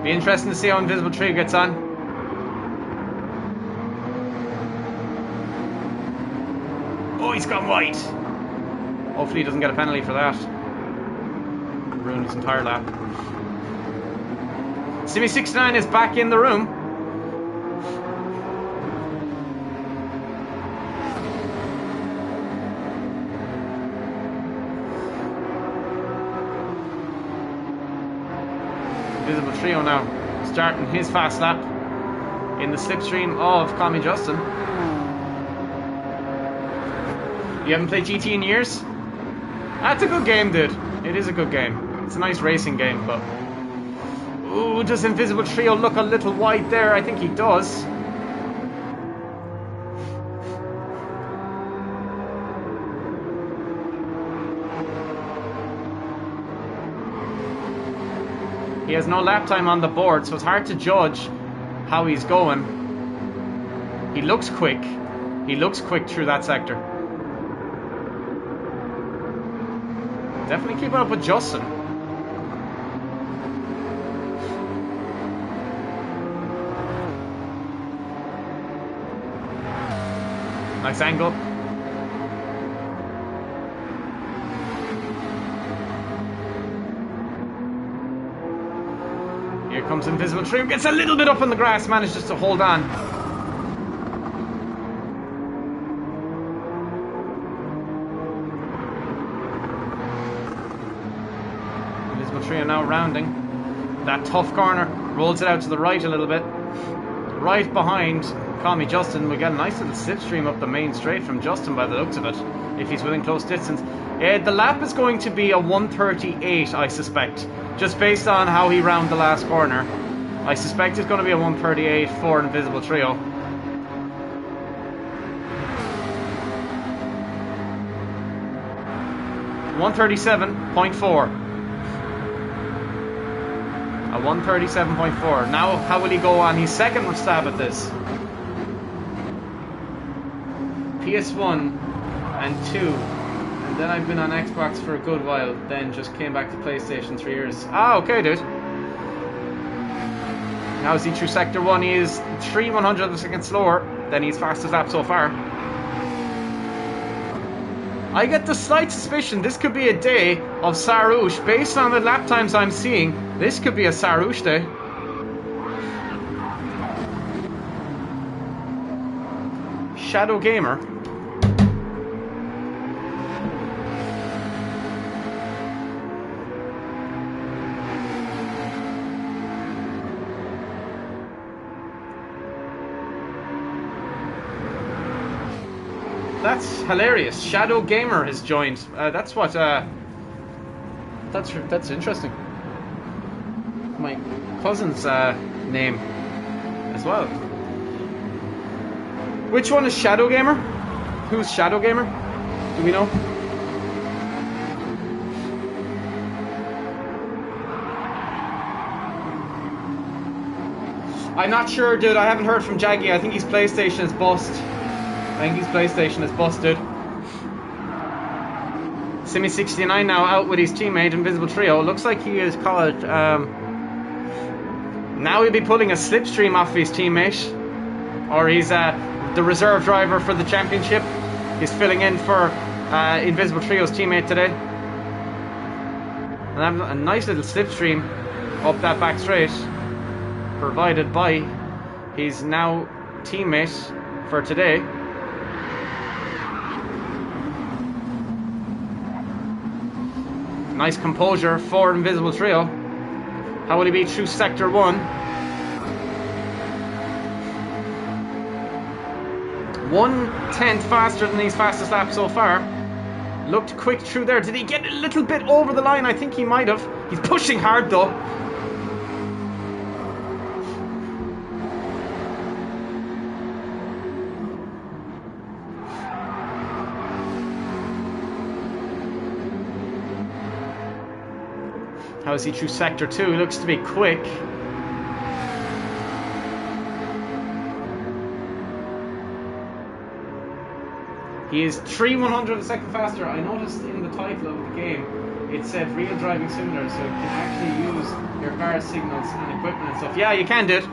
A: Be interesting to see how Invisible Trio gets on. Oh, he's gone wide. Hopefully he doesn't get a penalty for that. Ruined his entire lap. Simi69 is back in the room. Invisible Trio now starting his fast lap in the slipstream of Call Me Justin. You haven't played GT in years? That's a good game, dude. It is a good game. It's a nice racing game, but... Ooh, does Invisible Trio look a little wide there? I think he does. He has no lap time on the board, so it's hard to judge how he's going. He looks quick. He looks quick through that sector. Definitely keeping up with Justin. Nice angle. Here comes Invisible Trio. Gets a little bit up on the grass. Manages to hold on. Trio now rounding that tough corner, rolls it out to the right a little bit, right behind Call Me Justin. We get a nice little slipstream up the main straight from Justin by the looks of it, if he's within close distance. The lap is going to be a 1:38, I suspect, just based on how he rounded the last corner. I suspect it's going to be a 1:38 for Invisible Trio. $137.4. A 1:37.4. Now, how will he go on his second stab at this? PS1 and 2. And then I've been on Xbox for a good while. Then just came back to PlayStation 3 years. Ah, okay, dude. Now is he through Sector 1? He is 3/100 of a second slower than his fastest lap so far. I get the slight suspicion this could be a day of Sarouche. Based on the lap times I'm seeing, this could be a Sarouche day. Shadow Gamer. That's hilarious. Shadow Gamer has joined. That's what. That's interesting. My cousin's name as well. Which one is Shadow Gamer? Who's Shadow Gamer? Do we know? I'm not sure, dude. I haven't heard from Jaggy. I think his PlayStation is bust. I think his PlayStation is busted. Simi69 now out with his teammate Invisible Trio. Looks like he is called. Now he'll be pulling a slipstream off his teammate, or he's the reserve driver for the championship. He's filling in for Invisible Trio's teammate today. And a nice little slipstream up that back straight, provided by his now teammate for today. Nice composure for Invisible Trio. How will he be through Sector 1? 1/10 faster than his fastest lap so far. Looked quick through there. Did he get a little bit over the line? I think he might have. He's pushing hard though. How is he through Sector 2? He looks to be quick. He is 3/100 of a second faster. I noticed in the title of the game it said Real Driving Simulator, so you can actually use your car signals and equipment and stuff. Yeah, you can do it.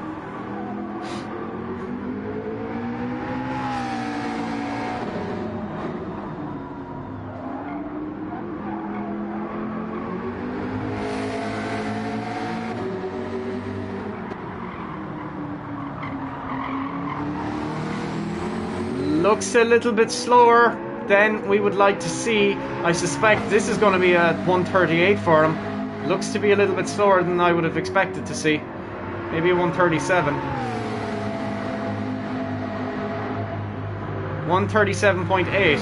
A: Looks a little bit slower than we would like to see. I suspect this is going to be a 138 for him. Looks to be a little bit slower than I would have expected to see. Maybe a 137. 137.8.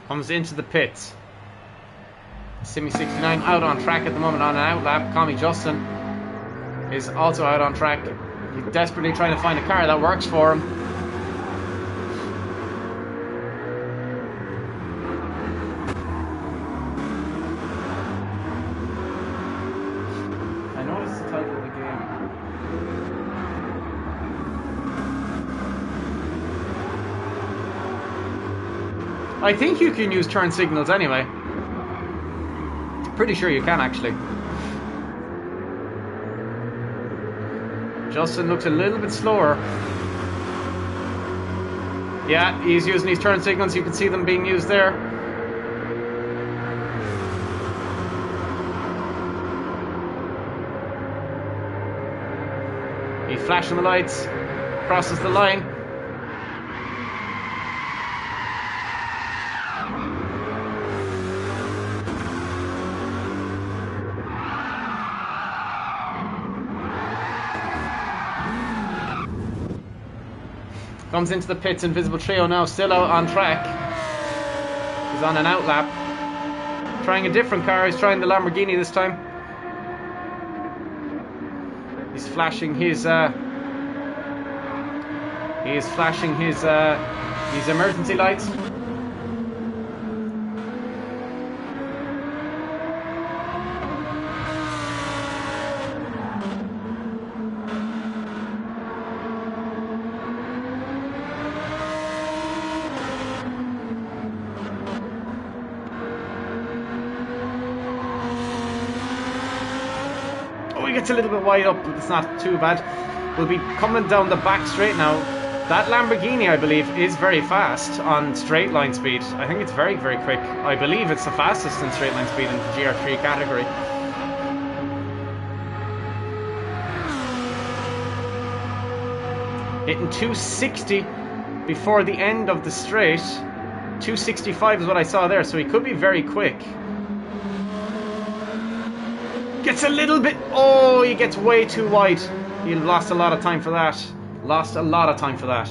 A: Comes into the pits. Simi69 out on track at the moment on an out lap. Call Me Justin is also out on track. He's desperately trying to find a car that works for him. I know it's the title of the game. I think you can use turn signals anyway. Pretty sure you can actually. Justin looks a little bit slower. Yeah, he's using these turn signals. You can see them being used there. He's flashing the lights, crosses the line. Comes into the pits, Invisible Trio now still out on track. He's on an out lap. Trying a different car, he's trying the Lamborghini this time. He's flashing his emergency lights. Gets a little bit wide up, but it's not too bad. We'll be coming down the back straight now. That Lamborghini, I believe, is very fast on straight line speed. I think it's very, very quick. I believe it's the fastest in straight line speed in the GR3 category. Hitting 260 before the end of the straight. 265 is what I saw there, so he could be very quick. Gets a little bit... Oh, he gets way too wide. He lost a lot of time for that. Lost a lot of time for that.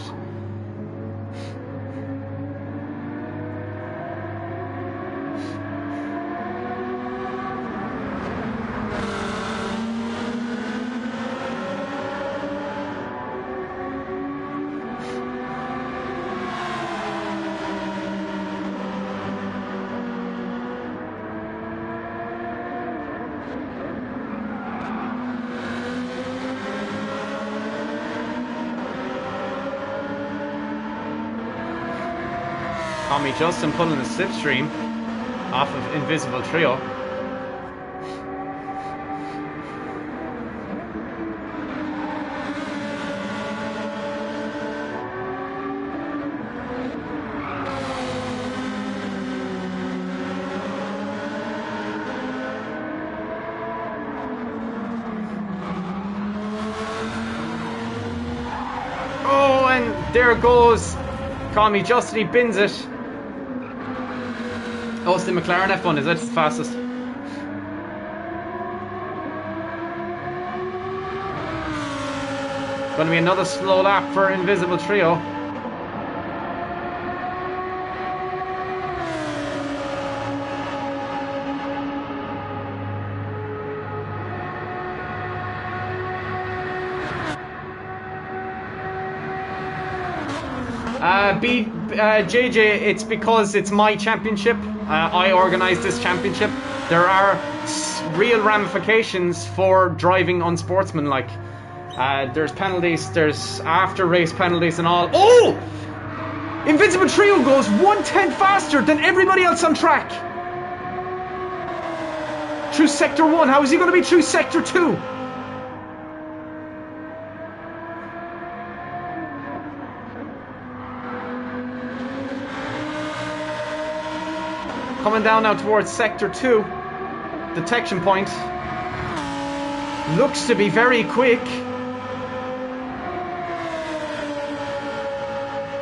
A: Tommy Justin pulling the slipstream off of Invisible Trio. Oh, and there goes Tommy Justin, he bins it. Oh, it's the McLaren F1, is it? It's the fastest. Going to be another slow lap for Invisible Trio. JJ, it's because it's my championship. I organised this championship. There are real ramifications for driving unsportsmanlike. There's penalties, there's after race penalties and all. Oh! Invincible Trio goes 1/10 faster than everybody else on track. Through Sector 1, how is he going to be through Sector 2? Coming down now towards Sector 2. Detection point. Looks to be very quick.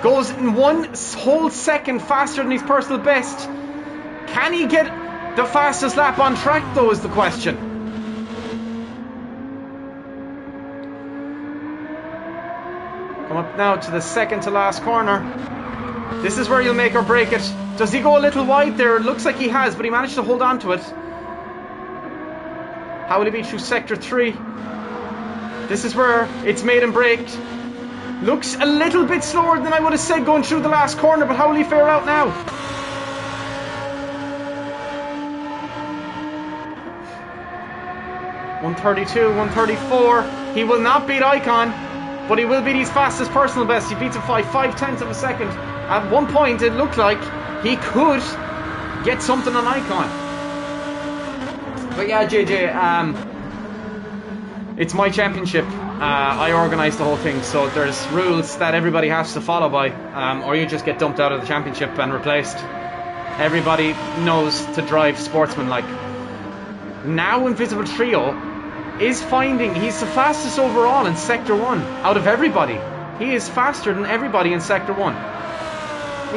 A: Goes in 1 whole second faster than his personal best. Can he get the fastest lap on track though is the question. Come up now to the second to last corner. This is where you'll make or break it. Does he go a little wide there? It looks like he has, but he managed to hold on to it. How will he be through Sector 3? This is where it's made and braked. Looks a little bit slower than I would have said going through the last corner, but how will he fare out now? .132, 134. He will not beat Icon, but he will beat his fastest personal best. He beats him by 5/10 of a second. At one point, it looked like he could get something on Icon. But yeah, JJ, it's my championship. I organised the whole thing, so there's rules that everybody has to follow by, or you just get dumped out of the championship and replaced. Everybody knows to drive sportsmanlike. Now Invisible Trio is finding he's the fastest overall in Sector 1 out of everybody. He is faster than everybody in Sector 1.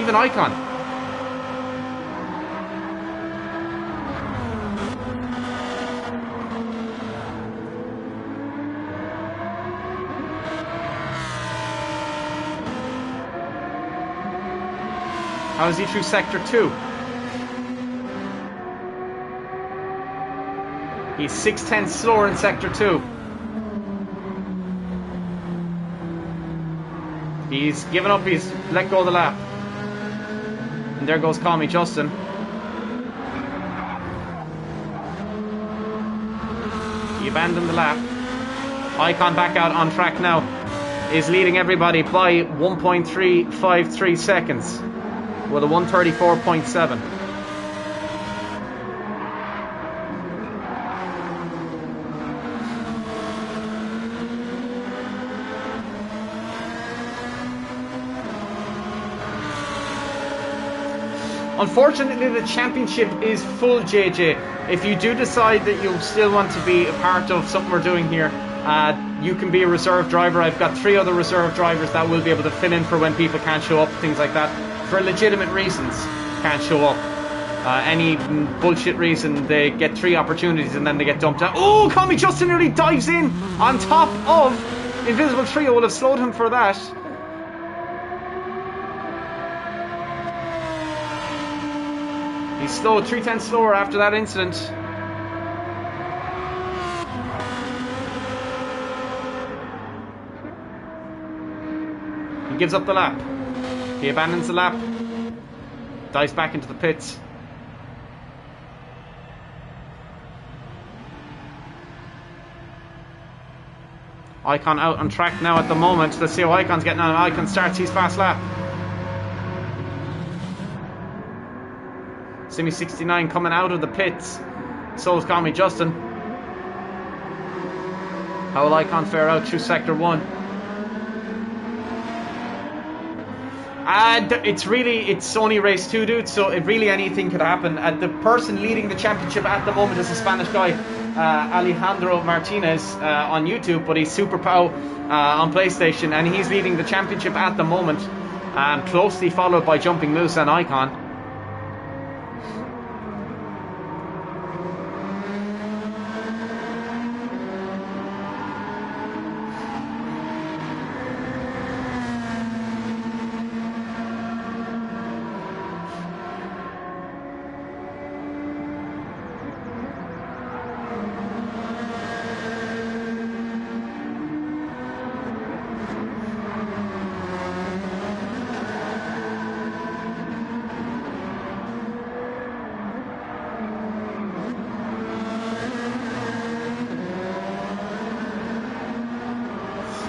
A: Even Icon. How is he through Sector 2? He's 6/10 slower in Sector 2. He's given up, he's let go of the lap. And there goes Call Me Justin. He abandoned the lap. Icon back out on track now. Is leading everybody by 1.353 seconds. With a 134.7. Unfortunately, the championship is full, JJ. If you do decide that you still want to be a part of something we're doing here, you can be a reserve driver. I've got 3 other reserve drivers that will be able to fill in for when people can't show up, things like that. For legitimate reasons, can't show up. Any bullshit reason, they get 3 opportunities and then they get dumped out. Oh, Call Me Justin nearly dives in on top of Invisible Trio will have slowed him for that. He's slowed 3/10 slower after that incident. He gives up the lap. He abandons the lap. Dives back into the pits. Icon out on track now at the moment. Let's see how Icon's getting on. Icon starts his fast lap. Simi 69 coming out of the pits. So is Call Me Justin. How will Icon fare out through Sector 1? It's only race 2, dude, so anything could happen. The person leading the championship at the moment is a Spanish guy, Alejandro Martinez, on YouTube, but he's Super Pow on PlayStation, and he's leading the championship at the moment, closely followed by Jumping Moose and Icon.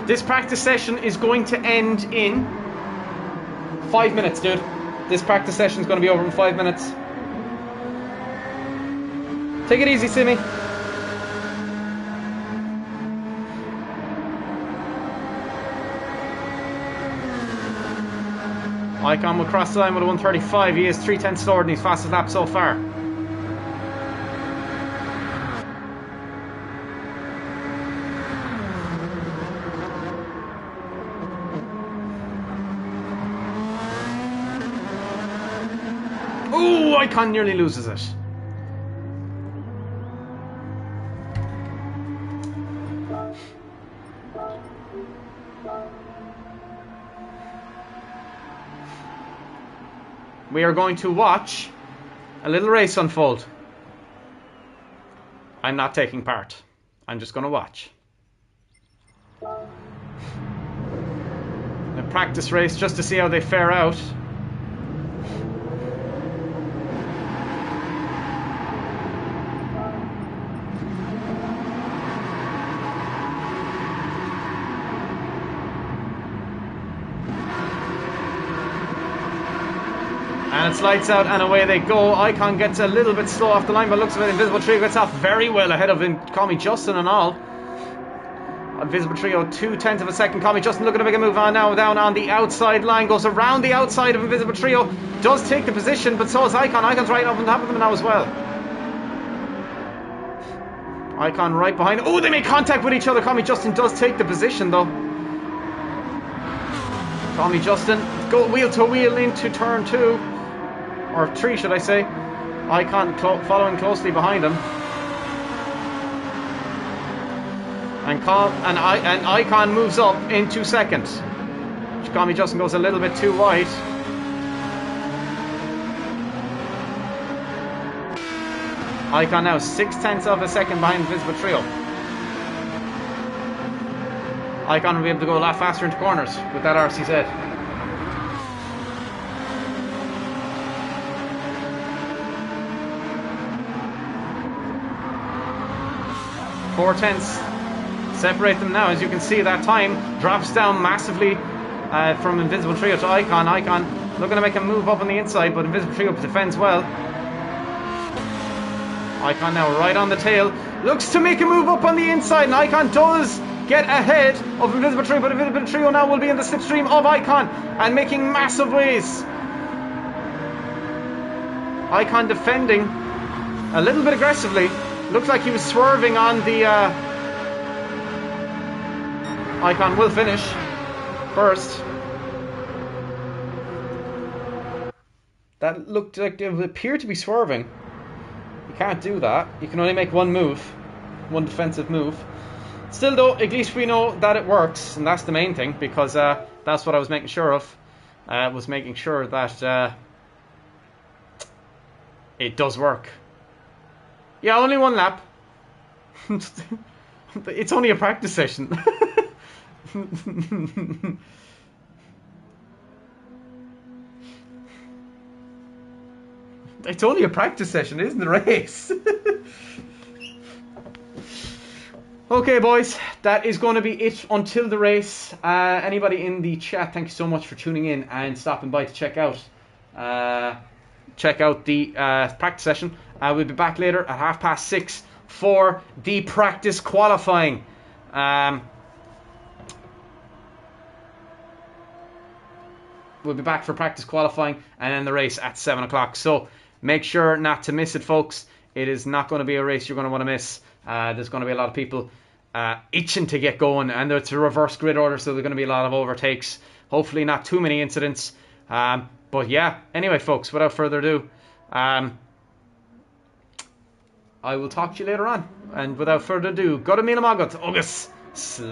A: This practice session is going to end in 5 minutes, dude. This practice session is going to be over in 5 minutes. Take it easy, Simi. Icon will cross the line with a 135. He is 3/10 slower than his fastest lap so far. Ooh, Icon nearly loses it. We are going to watch a little race unfold. I'm not taking part. I'm just going to watch. A practice race just to see how they fare out. And it's lights out and away they go. Icon gets a little bit slow off the line, but looks of it, Invisible Trio gets off very well ahead of him. Call Me Justin and all. Invisible Trio 2/10 of a second. Call Me Justin looking to make a move on now, down on the outside line, goes around the outside of Invisible Trio, does take the position, but so is Icon. Icon's right up on top of them now as well. Icon right behind. Oh, they make contact with each other. Call Me Justin does take the position though. Call Me Justin go wheel to wheel into turn 2. Or 3, should I say. Icon following closely behind him. And Icon moves up into second. Call Me Justin goes a little bit too wide. Icon now 6/10 of a second behind Invisible Trio. Icon will be able to go a lot faster into corners with that RCZ. 4/10 separate them now. As you can see, that time drops down massively from Invisible Trio to Icon. Icon looking to make a move up on the inside, but Invisible Trio defends well. Icon now right on the tail, looks to make a move up on the inside, and Icon does get ahead of Invisible Trio, but Invisible Trio now will be in the slipstream of Icon and making massive waves. Icon defending a little bit aggressively. Looks like he was swerving on the... Icon will finish first. That looked like it would appear to be swerving. You can't do that. You can only make one move. One defensive move. Still though, at least we know that it works, and that's the main thing, because that's what I was making sure of. Was making sure that it does work. Yeah, only one lap. It's only a practice session. It's only a practice session, it isn't a race. Okay, boys, that is going to be it until the race. Anybody in the chat, thank you so much for tuning in and stopping by to check out the practice session. We'll be back later at 6:30 for the practice qualifying. We'll be back for practice qualifying and then the race at 7 o'clock. So make sure not to miss it, folks. It is not going to be a race you're going to want to miss. There's going to be a lot of people itching to get going, and it's a reverse grid order, so there's going to be a lot of overtakes. Hopefully not too many incidents. But yeah, anyway, folks, without further ado, I will talk to you later on. And without further ado, go to Míle Mágat, agus slán.